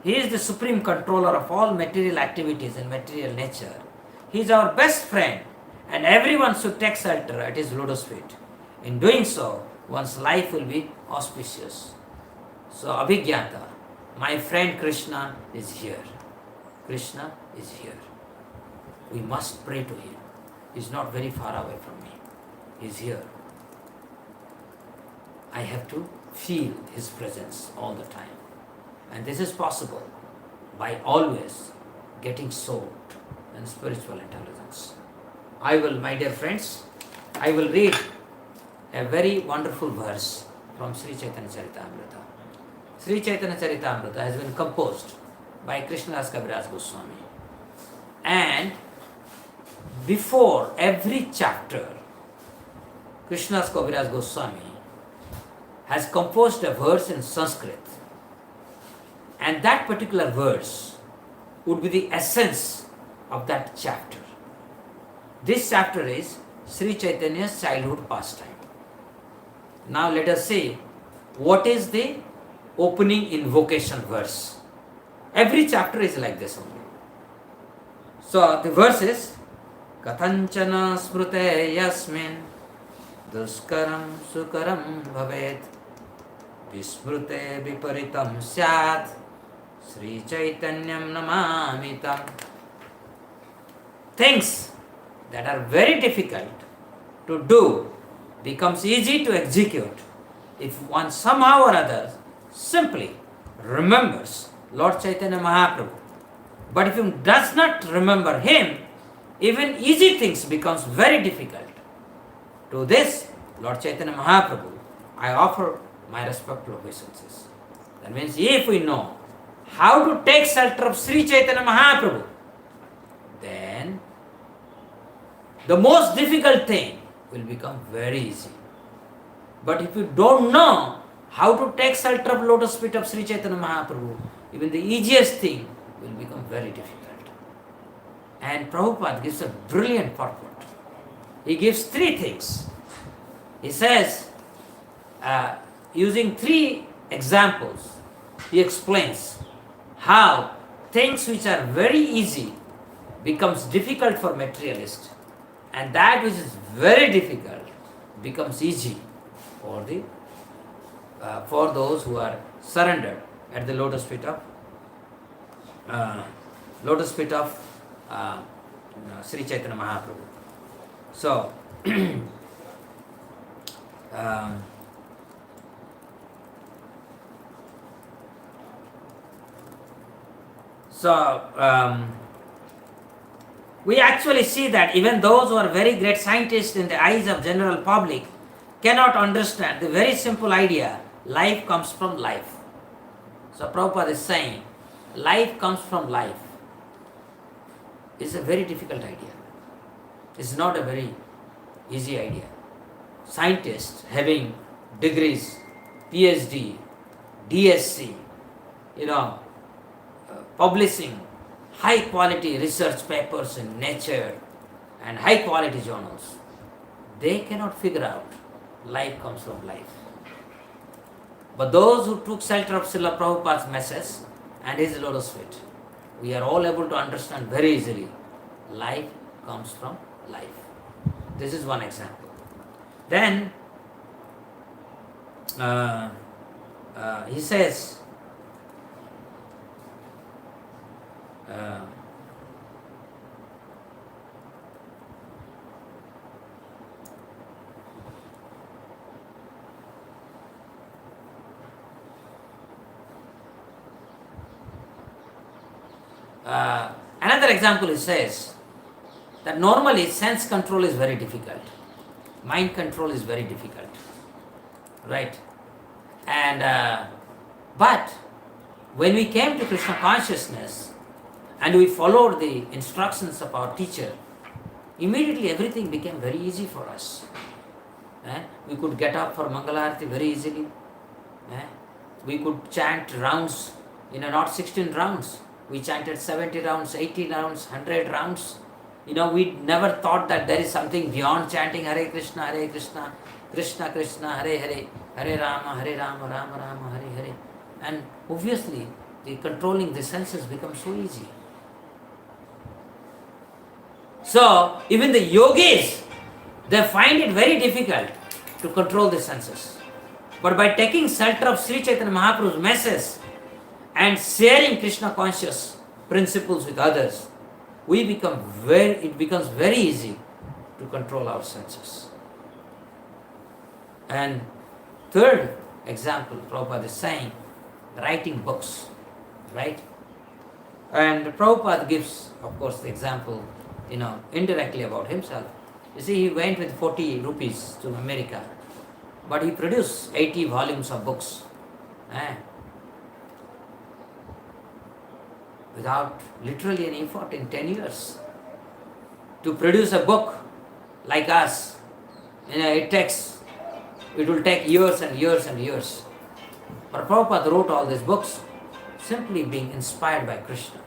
He is the supreme controller of all material activities and material nature. He is our best friend, and everyone should take shelter at his lotus feet. In doing so, one's life will be auspicious. So, Abhigyata, my friend Krishna is here. Krishna is here. We must pray to him. He is not very far away from me. He is here. I have to feel his presence all the time. And this is possible by always getting soaked in spiritual intelligence. I will, my dear friends, I will read a very wonderful verse from Sri Chaitanya Charitamrita. Sri Chaitanya Charitamrita has been composed by Krishnadas Kaviraj Goswami. And before every chapter, Krishnadas Kaviraj Goswami has composed a verse in Sanskrit. And that particular verse would be the essence of that chapter. This chapter is Sri Chaitanya's childhood pastime. Now let us see what is the opening invocation verse. Every chapter is like this only. So the verse is Kathanchana smrute yasmin duskaram sukaram bhavet vismrute viparitam syat Sri Chaitanyam namamitam. Things that are very difficult to do becomes easy to execute if one somehow or other simply remembers Lord Chaitanya Mahaprabhu. But if one does not remember him, even easy things becomes very difficult. To this, Lord Chaitanya Mahaprabhu, I offer my respectful obeisances. That means if we know how to take shelter of Sri Chaitanya Mahaprabhu, then the most difficult thing will become very easy. But if you don't know how to take shelter of lotus feet of Sri Chaitanya Mahaprabhu, even the easiest thing will become very difficult. And Prabhupada gives a brilliant purport. He gives three things. He says, using three examples, he explains how things which are very easy becomes difficult for materialist, and that which is very difficult becomes easy for the for those who are surrendered at the lotus feet of Sri Chaitanya Mahaprabhu. So we actually see that even those who are very great scientists in the eyes of general public cannot understand the very simple idea, life comes from life. So Prabhupada is saying, life comes from life. It's a very difficult idea. It's not a very easy idea. Scientists having degrees, PhD, DSc, publishing high quality research papers in Nature and high quality journals, they cannot figure out life comes from life. But those who took shelter of Srila Prabhupada's message and his lotus feet, we are all able to understand very easily, life comes from life. This is one example. Then he says, another example, he says that normally sense control is very difficult, mind control is very difficult, right? And but when we came to Krishna consciousness and we followed the instructions of our teacher, immediately everything became very easy for us. We could get up for Mangalarati very easily. We could chant rounds, not 16 rounds. We chanted 70 rounds, 80 rounds, 100 rounds. We never thought that there is something beyond chanting Hare Krishna, Krishna Krishna, Hare Hare, Hare Rama, Rama Rama, Hare Hare. And obviously, the controlling the senses becomes so easy. So, even the yogis, they find it very difficult to control the senses. But by taking shelter of Sri Chaitanya Mahaprabhu's message and sharing Krishna conscious principles with others, it becomes very easy to control our senses. And third example, Prabhupada is saying, writing books, right? And Prabhupada gives, of course, the example, indirectly about himself. You see, he went with 40 rupees to America, but he produced 80 volumes of books. Without literally any effort in 10 years. To produce a book like us, it will take years and years and years. But Prabhupada wrote all these books simply being inspired by Krishna.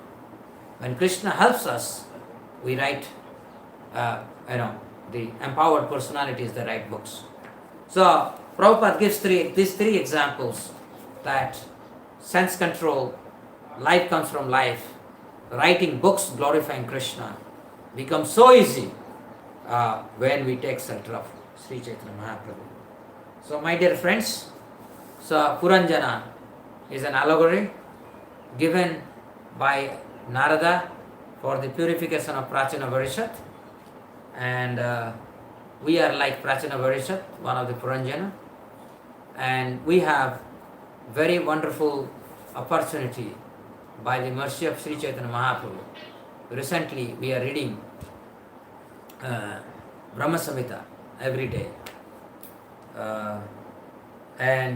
When Krishna helps us, we write, the empowered personalities that write books. So, Prabhupada gives these three examples that sense control, life comes from life, writing books glorifying Krishna becomes so easy when we take shelter of Sri Chaitanya Mahaprabhu. So, my dear friends, Puranjana is an allegory given by Narada for the purification of Prachina Varishat, and we are like Prachina Varishat, one of the Puranjana, and we have very wonderful opportunity by the mercy of Sri Chaitanya Mahaprabhu. Recently we are reading Brahma Samhita every day, and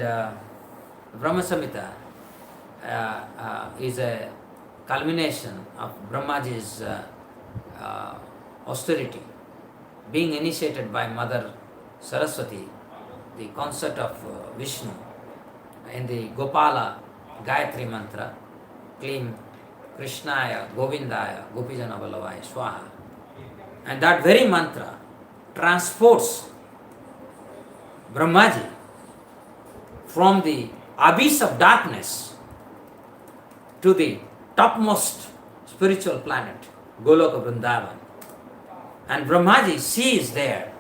Brahma Samhita is a culmination of Brahmaji's austerity, being initiated by Mother Saraswati, the concert of Vishnu in the Gopala Gayatri mantra, Klim Krishnaya Govindaya Gopijana Vallabhaya Swaha. And that very mantra transports Brahmaji from the abyss of darkness to the topmost spiritual planet, Goloka Vrindavan. And Brahmaji sees there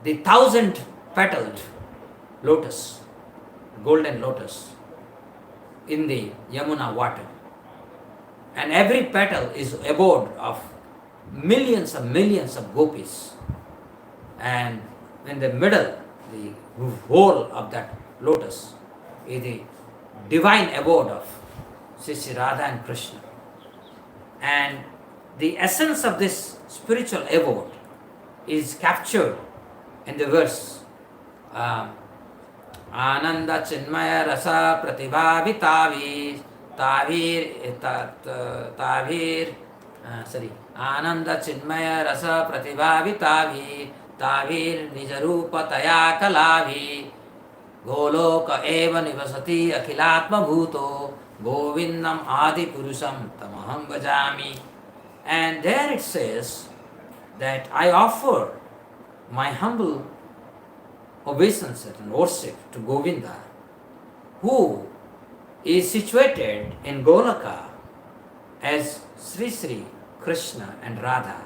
the 1,000-petaled lotus, golden lotus, in the Yamuna water. And every petal is abode of millions of gopis. And in the middle, the whole of that lotus is the divine abode of Sri Radha and Krishna. And the essence of this spiritual abode is captured in the verse Ananda Chinmaya Rasa Pratibhavi Ananda Chinmaya Rasa Pratibhavi Tavir Nijarupa Taya Kalavi Goloka Eva Nivasati Akhilatma Bhuto Govindam Adi Purusham Tamaham Bhajami. And there it says that I offer my humble obeisance and worship to Govinda, who is situated in Golaka as Sri Sri Krishna and Radha.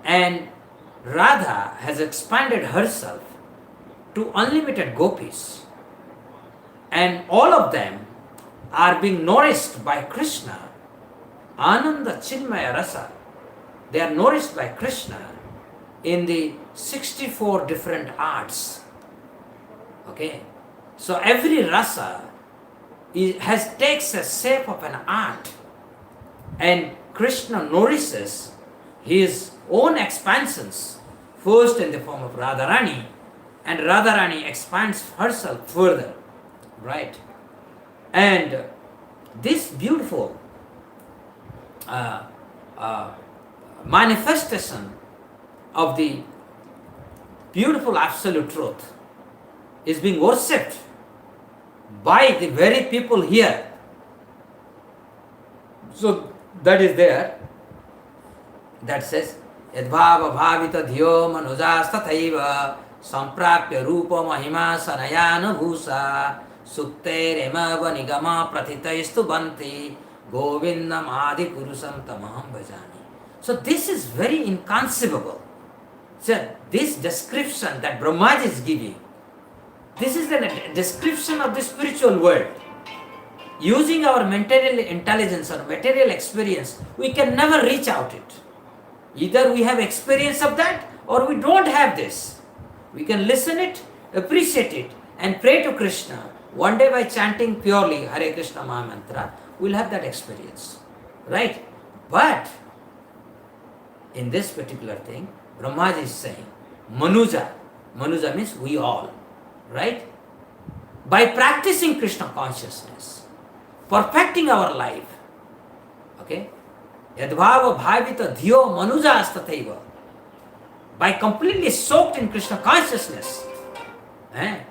And Radha has expanded herself to unlimited gopis, and all of them are being nourished by Krishna. Ananda Chinmaya Rasa. They are nourished by Krishna in the 64 different arts. Okay? So every rasa takes a shape of an art, and Krishna nourishes his own expansions, first in the form of Radharani, and Radharani expands herself further, right? And this beautiful manifestation of the beautiful absolute truth is being worshipped by the very people here. So that is there. that says, Yadbhava bhavita dhiyo manujastataiva samprapya rupa mahima sanayana bhusa sukte remava nigama pratitaistu banti govindam adi purusam tamaham bhajani. So this is very inconceivable. So this description that Brahmaji is giving, this is the description of the spiritual world. Using our material intelligence or material experience, we can never reach out it. Either we have experience of that or we don't have this. We can listen it, appreciate it, and pray to Krishna. One day by chanting purely Hare Krishna Maha Mantra, we'll have that experience. Right? But in this particular thing, Brahmaji is saying, Manuja means we all. Right? By practicing Krishna consciousness, perfecting our life, okay? Yadbhava bhavita dhiyo manuja astataiva. By completely soaked in Krishna consciousness,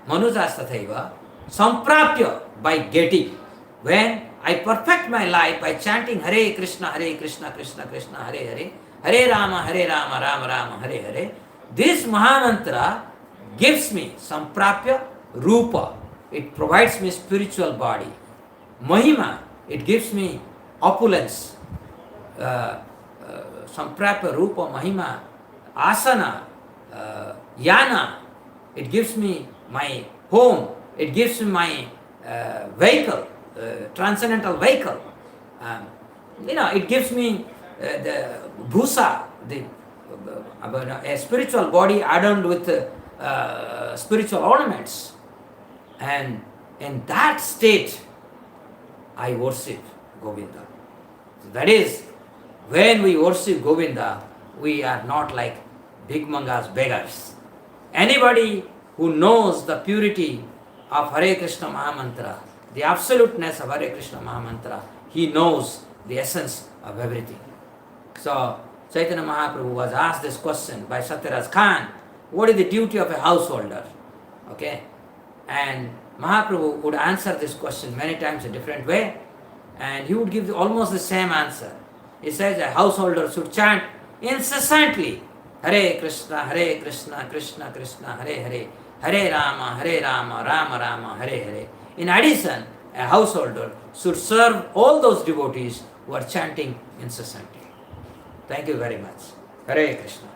manuja astataiva, samprapya, by getting. When I perfect my life by chanting Hare Krishna, Krishna Krishna, Hare Hare, Hare Rama, Rama Rama, Hare Hare, this Mahamantra gives me samprapya rupa. It provides me spiritual body. Mahima, it gives me opulence. Samprapya rupa mahima. Asana, yana, it gives me my home. It gives me my vehicle, transcendental vehicle. It gives me the bhusa, a spiritual body adorned with spiritual ornaments. And in that state, I worship Govinda. So that is, when we worship Govinda, we are not like big mangas beggars. Anybody who knows the purity of Hare Krishna Mahamantra, the absoluteness of Hare Krishna Mahamantra, he knows the essence of everything. So, Chaitanya Mahaprabhu was asked this question by Satyaraj Khan, what is the duty of a householder? Okay? And Mahaprabhu would answer this question many times in a different way, and he would give almost the same answer. He says a householder should chant incessantly Hare Krishna, Krishna Krishna, Hare Hare, Hare Rama, Rama Rama, Hare Hare. In addition, a householder should serve all those devotees who are chanting incessantly. Thank you very much. Hare Krishna.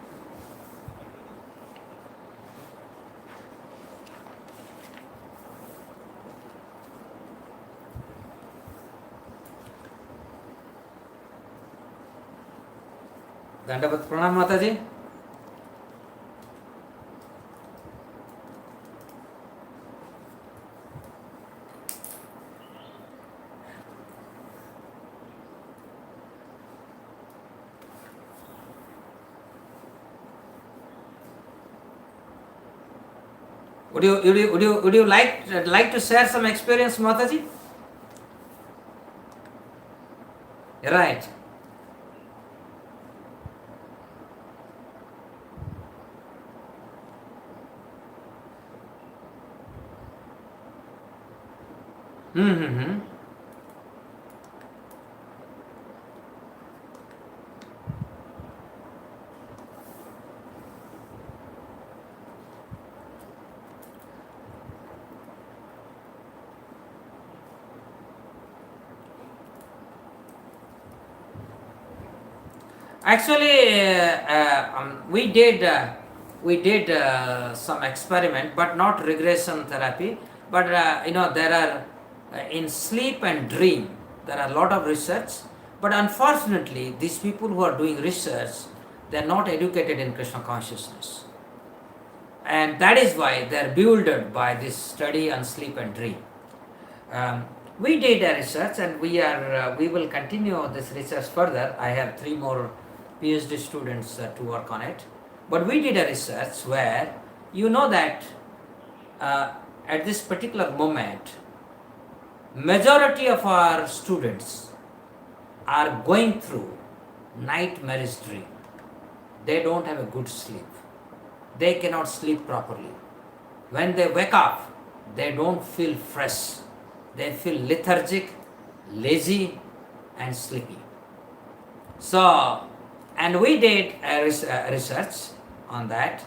Dandavat Pranam Mataji. Would you like to share some experience, Mataji? Right. Mm-hmm. Actually, we did some experiment, but not regression therapy. But there are in sleep and dream, there are a lot of research. But unfortunately, these people who are doing research, they are not educated in Krishna consciousness, and that is why they are bewildered by this study on sleep and dream. We did a research, and we will continue this research further. I have 3 more PhD students to work on it. But we did a research where that at this particular moment, majority of our students are going through nightmarish dream. They don't have a good sleep. They cannot sleep properly. When they wake up, they don't feel fresh. They feel lethargic, lazy, and sleepy. So, And we did research on that.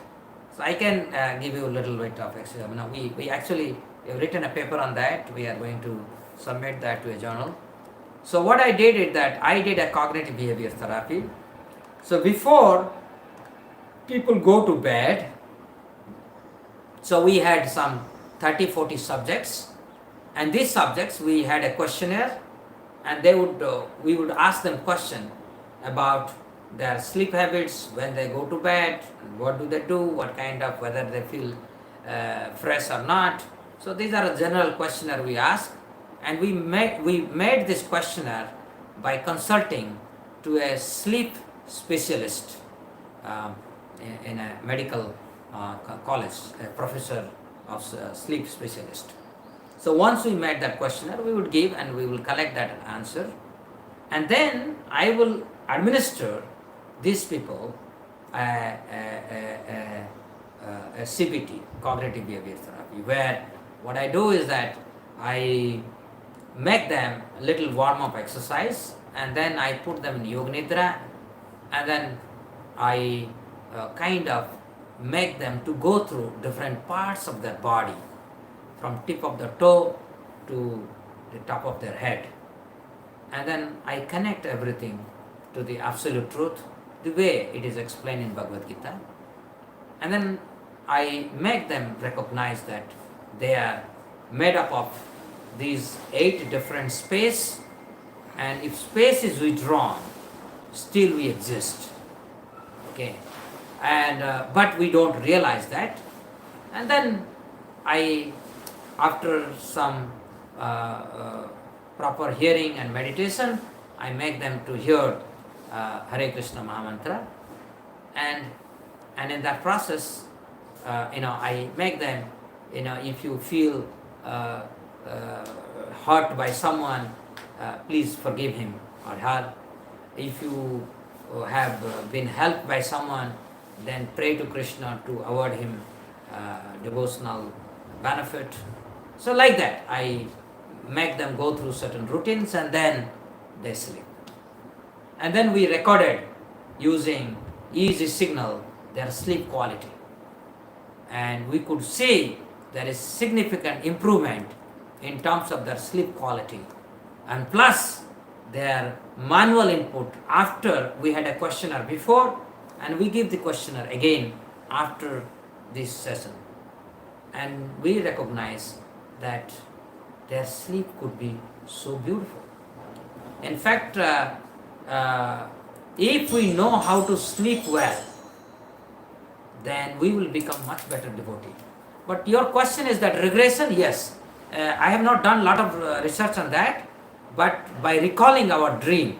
So I can give you a little bit of explanation. We actually have written a paper on that. We are going to submit that to a journal. So what I did is that I did a cognitive behavior therapy. So before people go to bed, so we had some 30-40 subjects, and these subjects we had a questionnaire, and we would ask them question about their sleep habits, when they go to bed, what do they do, what kind of, whether they feel fresh or not. So these are a general questionnaire we ask, and we made this questionnaire by consulting to a sleep specialist in a medical college, a professor of sleep specialist. So once we made that questionnaire, we would give and we will collect that answer, and then I will administer these people a CBT, cognitive behavior therapy, where what I do is that I make them a little warm-up exercise, and then I put them in yoga nidra, and then I kind of make them to go through different parts of their body, from tip of the toe to the top of their head. And then I connect everything to the absolute truth, the way it is explained in Bhagavad Gita. And then I make them recognize that they are made up of these 8 different space, and if space is withdrawn, still we exist. Okay, and but we don't realize that. And then I, after some proper hearing and meditation, I make them to hear Hare Krishna Mahamantra, and in that process, I make them, if you feel hurt by someone, please forgive him or her. If you have been helped by someone, then pray to Krishna to award him devotional benefit. So like that, I make them go through certain routines, and then they sleep. And then we recorded using easy signal their sleep quality, and we could see there is significant improvement in terms of their sleep quality, and plus their manual input after we had a questionnaire before, and we give the questionnaire again after this session, and we recognize that their sleep could be so beautiful. In fact, if we know how to sleep well, then we will become much better devotee. But your question is that regression, yes. I have not done a lot of research on that, but by recalling our dream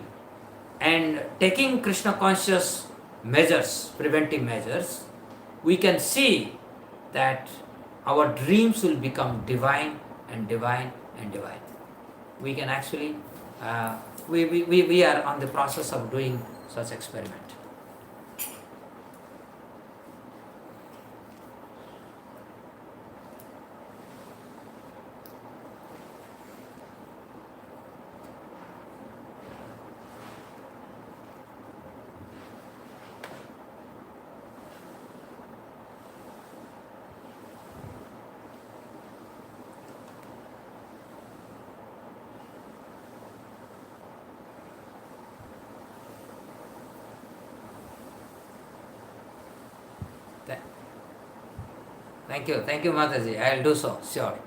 and taking Krishna conscious measures, preventive measures, we can see that our dreams will become divine and divine and divine. We can actually, we are on the process of doing such experiment. Thank you, Mataji. I will do so, sure.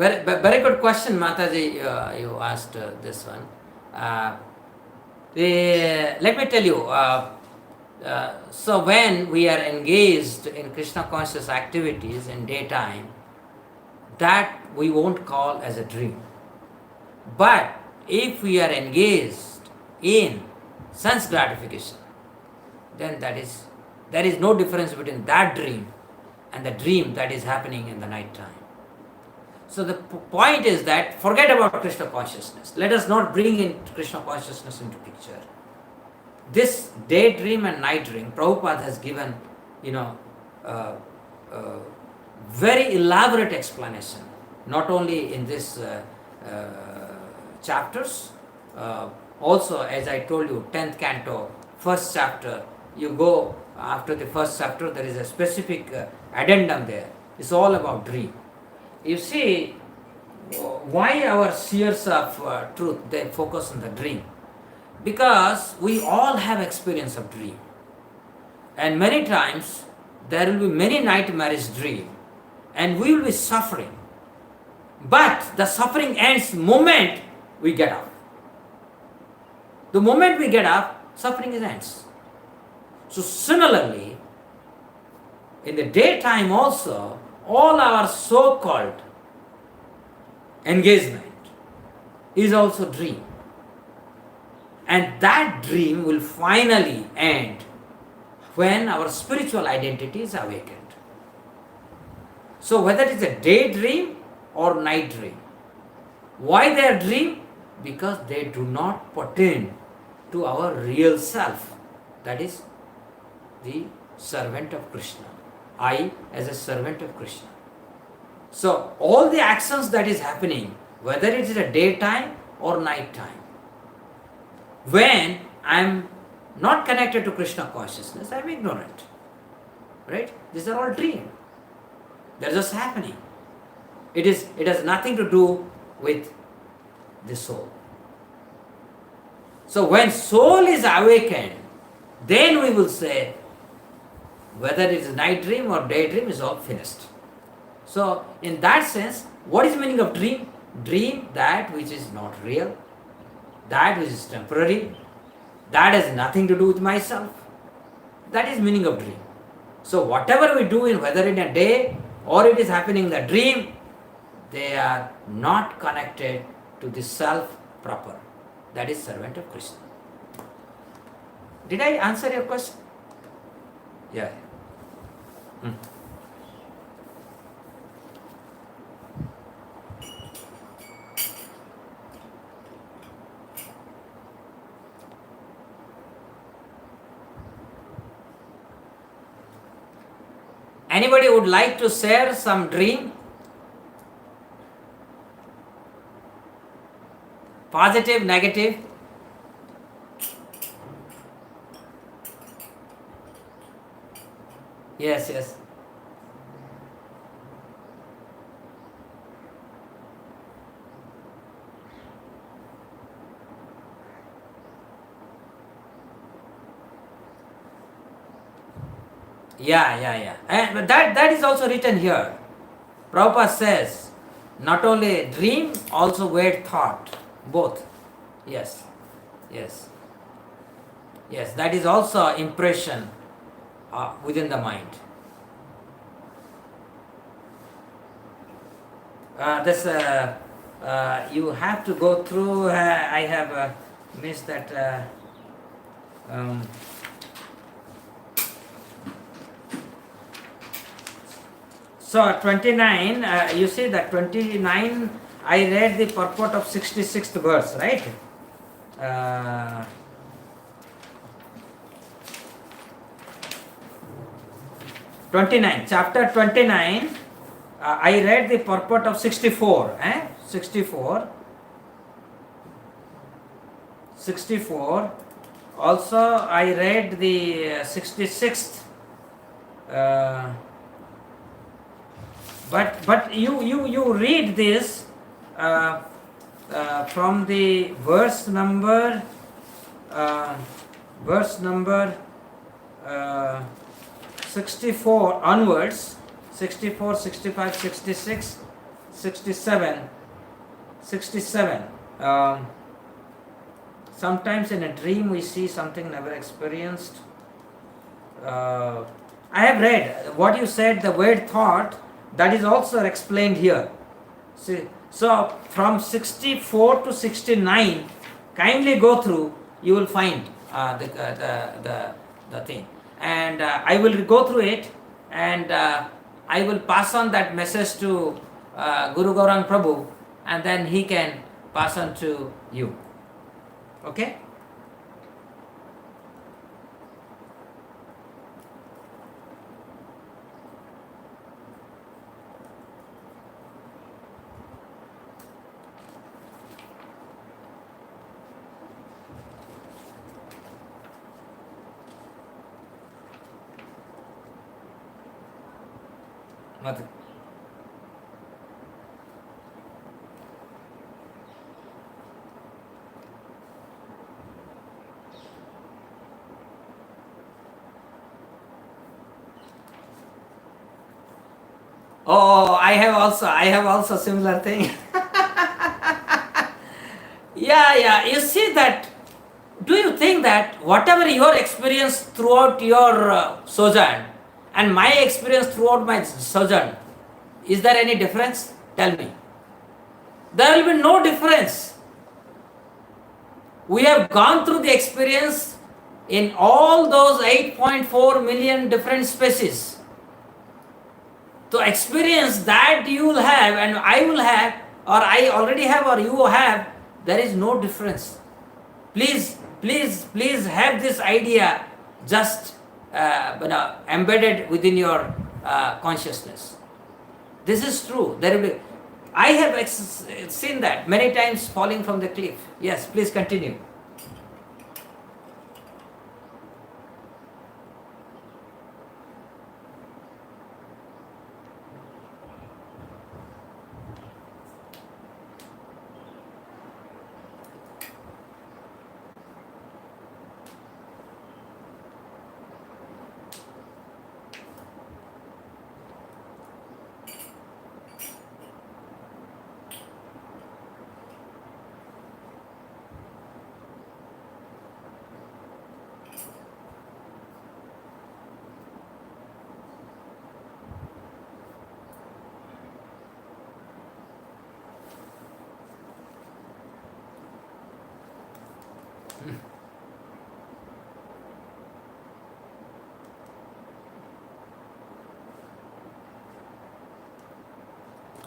Very good question, Mataji. You asked this one. Let me tell you. So when we are engaged in Krishna conscious activities in daytime, that we won't call as a dream. But if we are engaged in sense gratification, then there is no difference between that dream and the dream that is happening in the night time. So the point is that forget about Krishna consciousness. Let us not bring in Krishna consciousness into picture. This daydream and night dream, Prabhupada has given, very elaborate explanation, not only in this chapters, also as I told you, 10th canto, first chapter, you go after the first chapter, there is a specific addendum there. It's all about dream. You see, why our seers of truth, they focus on the dream? Because we all have experience of dream. And many times, there will be many nightmarish dream, and we will be suffering. But the suffering ends the moment we get up. The moment we get up, suffering ends. So similarly, in the daytime also, all our so-called engagement is also dream. And that dream will finally end when our spiritual identity is awakened. So whether it is a daydream or night dream, why they are dream? Because they do not pertain to our real self, that is the servant of Krishna. I as a servant of Krishna. So all the actions that is happening, whether it is a daytime or night time, when I am not connected to Krishna consciousness, I am ignorant. Right? These are all dream. They are just happening. It has nothing to do with the soul. So when soul is awakened, then we will say whether it is night dream or daydream is all finished. So in that sense, what is the meaning of dream? Dream, that which is not real, that which is temporary, that has nothing to do with myself. That is meaning of dream. So whatever we do, in whether in a day or it is happening in the dream, they are not connected to the self proper. That is servant of Krishna. Did I answer your question? Yeah. Anybody would like to share some dream? Positive, negative? Yes. Yeah. But that is also written here. Prabhupada says, not only dream, also weird thought. Both. Yes. That is also impression within the mind. You have to go through. I have missed that. So 29, you see that 29, I read the purport of 66th verse, right? 29, chapter 29, I read the purport of 64, 64, also I read the 66th, but you read this from the verse number 64 onwards, 64, 65, 66, 67. Sometimes in a dream we see something never experienced. I have read what you said, the word thought, that is also explained here. See, So from 64 to 69, kindly go through. You will find the thing, and I will go through it, and I will pass on that message to Guru Gaurang Prabhu, and then he can pass on to you. Okay? Mother. Oh, I have also similar thing. Yeah. You see that? Do you think that whatever your experience throughout your sojourn and my experience throughout my sojourn, is there any difference? Tell me. There will be no difference. We have gone through the experience in all those 8.4 million different species. To experience that you will have and I will have, or I already have or you have, there is no difference. Please have this idea just embedded within your consciousness. This is true. I have seen that many times falling from the cliff. Yes, please continue.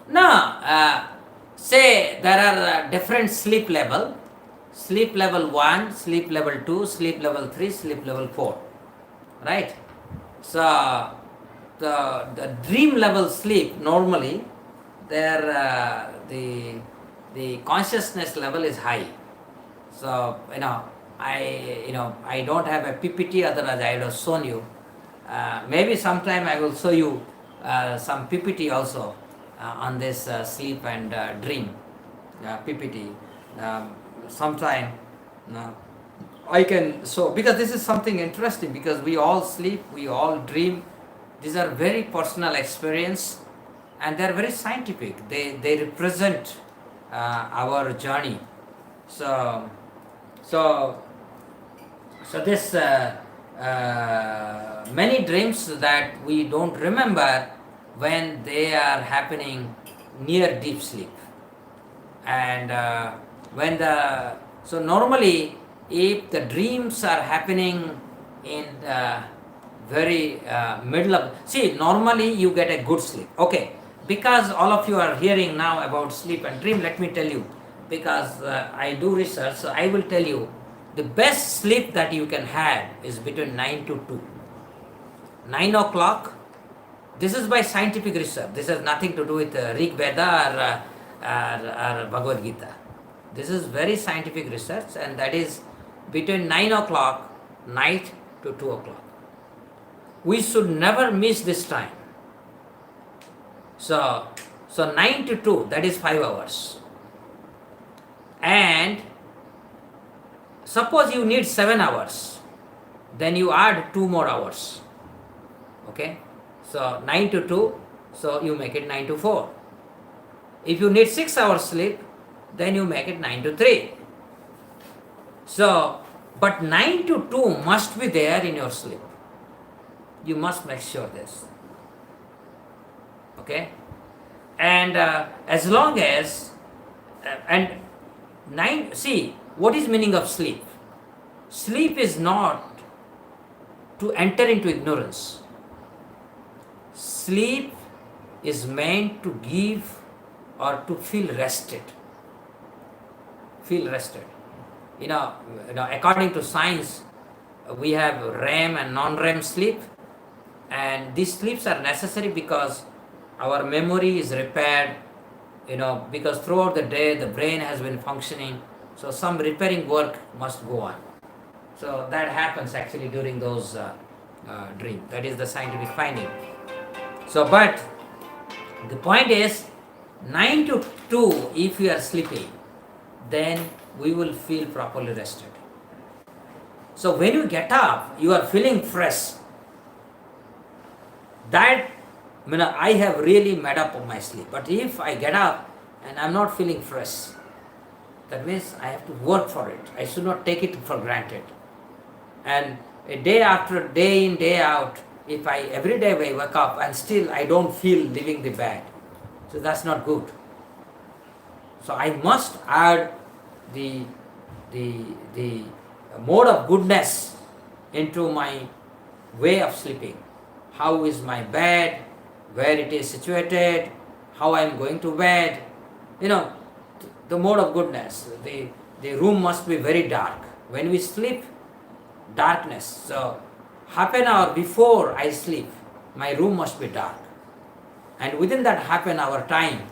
No, say there are different sleep level. Sleep level 1, sleep level 2, sleep level 3, sleep level 4. Right? So, the dream level sleep, normally, there the consciousness level is high. So, I don't have a PPT, otherwise I would have shown you. Maybe sometime I will show you some PPT also on this sleep and dream PPT. Sometime I can show, because this is something interesting, because we all sleep, we all dream. These are very personal experience and they are very scientific. They represent our journey. So this many dreams that we don't remember when they are happening near deep sleep. And so normally if the dreams are happening in the very middle of, see, normally you get a good sleep. Okay, because all of you are hearing now about sleep and dream, let me tell you, because I do research, so I will tell you the best sleep that you can have is between 9 to 2. 9 o'clock, this is by scientific research. This has nothing to do with Rig Veda or Bhagavad Gita. This is very scientific research, and that is between 9 o'clock night to 2 o'clock. We should never miss this time. So 9 to 2, that is 5 hours. And suppose you need 7 hours, then you add 2 more hours. Okay? So 9 to 2, so you make it 9 to 4. If you need 6 hours sleep, then you make it 9 to 3. So, but 9 to 2 must be there in your sleep. You must make sure this. Okay? And as long as And see, what is meaning of sleep? Sleep is not to enter into ignorance. Sleep is meant to give or to feel rested. Feel rested. According to science, we have REM and non-REM sleep, and these sleeps are necessary because our memory is repaired, because throughout the day the brain has been functioning, so some repairing work must go on. So that happens actually during those dreams. That is the scientific finding. So, but the point is, 9 to 2, if we are sleeping, then we will feel properly rested. So when you get up, you are feeling fresh. That, I have really made up of my sleep. But if I get up and I'm not feeling fresh, that means I have to work for it. I should not take it for granted. And a day after day in, day out, if every day I wake up and still I don't feel leaving the bed, so that's not good. So I must add the mode of goodness into my way of sleeping. How is my bed, where it is situated, how I am going to bed, the mode of goodness. The room must be very dark. When we sleep, darkness. So half an hour before I sleep, my room must be dark. And within that half an hour time,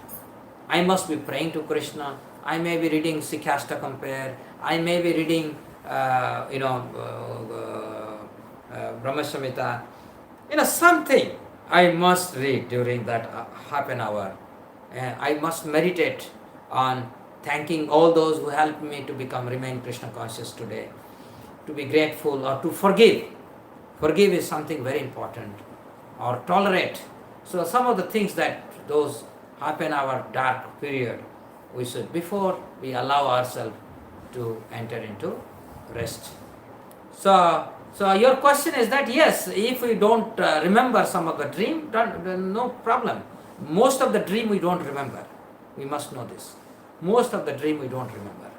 I must be praying to Krishna. I may be reading Sikhashtakam, I may be reading Brahma Samhita. Something I must read during that half an hour. I must meditate on thanking all those who helped me to remain Krishna conscious today, to be grateful or to forgive. Forgive is something very important, or tolerate. So some of the things that those half an hour dark period, we should, before we allow ourselves to enter into rest. So your question is that, yes, if we don't remember some of the dream, no problem. Most of the dream we don't remember. We must know this. Most of the dream we don't remember.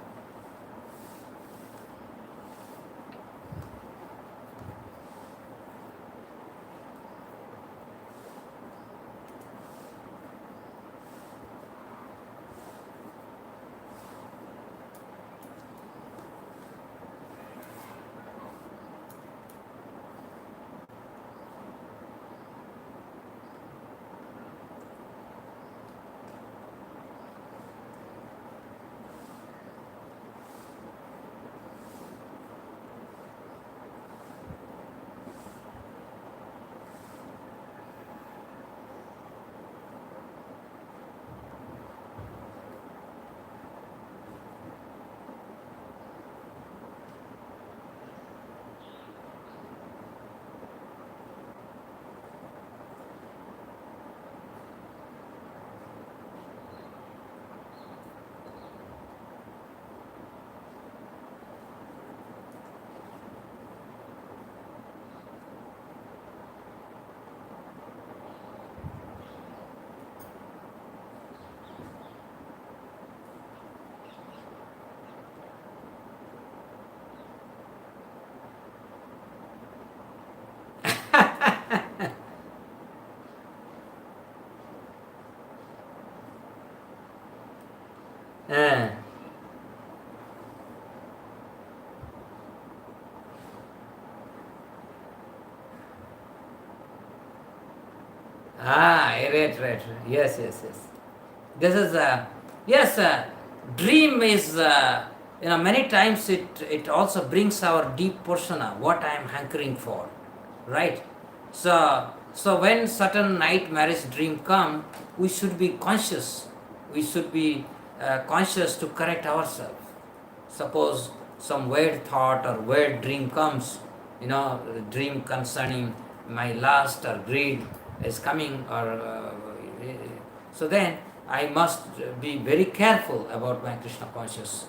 Right. Yes. This is dream is many times it also brings our deep persona, what I am hankering for, right? So when certain nightmarish dream come, we should be conscious. We should be conscious to correct ourselves. Suppose some weird thought or weird dream comes, dream concerning my lust or greed is coming, or so then I must be very careful about my Krishna conscious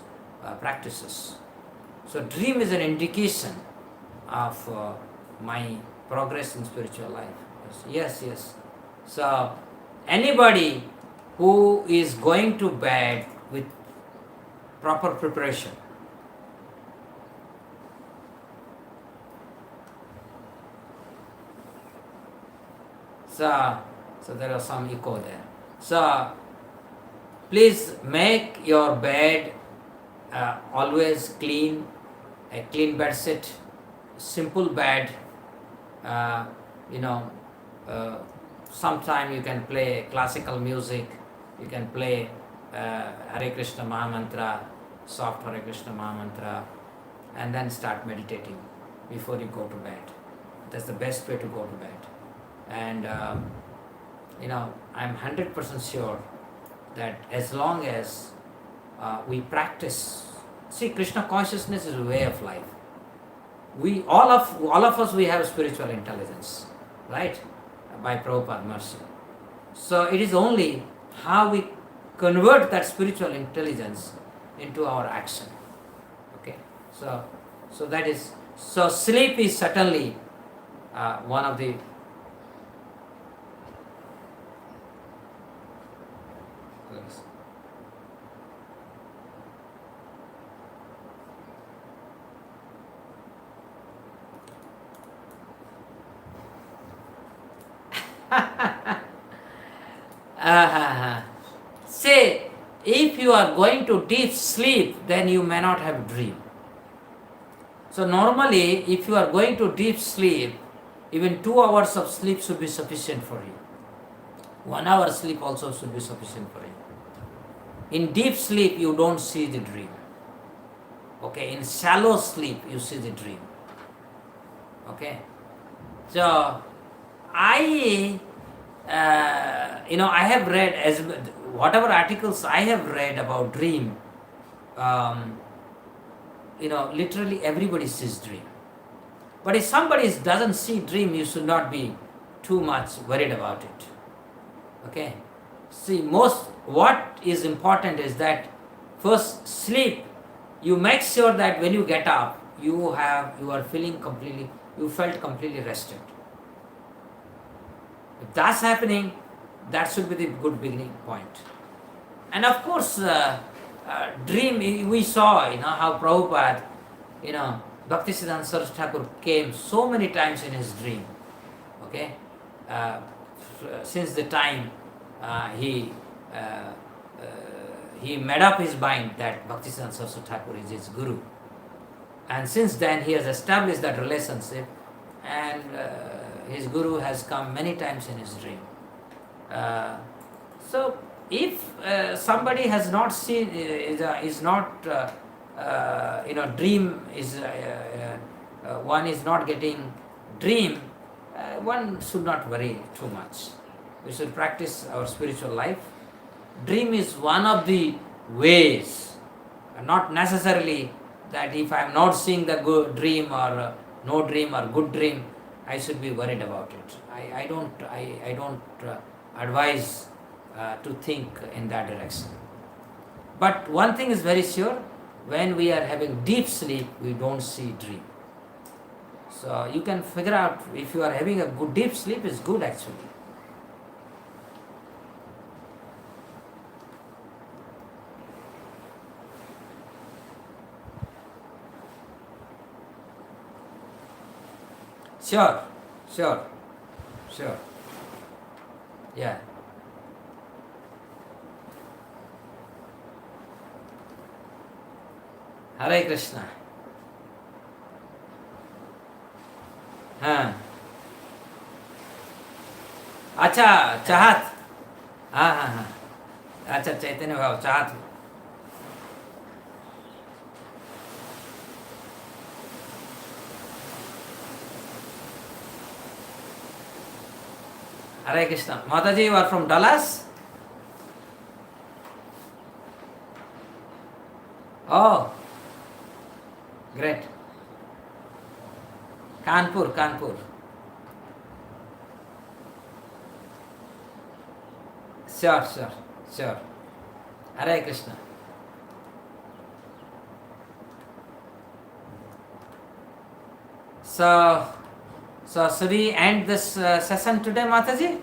practices. So dream is an indication of my progress in spiritual life. Yes. So anybody who is going to bed with proper preparation. So there was some echo there. So please make your bed always clean, a clean bed sheet, simple bed. You know, sometime you can play classical music, you can play Hare Krishna Mahamantra, soft Hare Krishna Mahamantra, and then start meditating before you go to bed. That's the best way to go to bed. And you know, I'm 100% sure that as long as we practice, see, Krishna consciousness is a way of life. We all of us, we have spiritual intelligence, right? By Prabhupada's mercy. So it is only how we convert that spiritual intelligence into our action. Okay, so that is, so sleep is certainly one of the say, if you are going to deep sleep, then you may not have dream. So normally, if you are going to deep sleep, even 2 hours of sleep should be sufficient for you. 1 hour sleep also should be sufficient for you. In deep sleep, you don't see the dream. Okay, in shallow sleep, you see the dream. Okay, so I have read, as whatever articles I have read about dream, literally everybody sees dream. But if somebody doesn't see dream, you should not be too much worried about it. Okay, see, what is important is that first sleep, you make sure that when you get up, you felt completely rested. If that's happening, that should be the good beginning point. And of course, dream, we saw, how Prabhupada, Bhaktisiddhanta Saraswati Thakur came so many times in his dream. Okay, since the time he made up his mind that Bhaktisiddhanta Saraswati Thakur is his guru, and since then he has established that relationship, and his guru has come many times in his dream. So if somebody has not seen, dream is one is not getting dream, one should not worry too much. We should practice our spiritual life. Dream is one of the ways, not necessarily that if I am not seeing the good dream or no dream or good dream, I should be worried about it. I don't advise to think in that direction. But one thing is very sure, when we are having deep sleep, we don't see dream. So you can figure out if you are having a good deep sleep, is good actually. Sure. Yeah. Hare Krishna. हाँ, अच्छा, चाहत, हाँ, अच्छा, चैतन्य भाव, चाहत. Hare Krishna. Mataji, you are from Dallas? Oh, great. Kanpur. Sure. Hare Krishna. So should we end this session today, Mataji?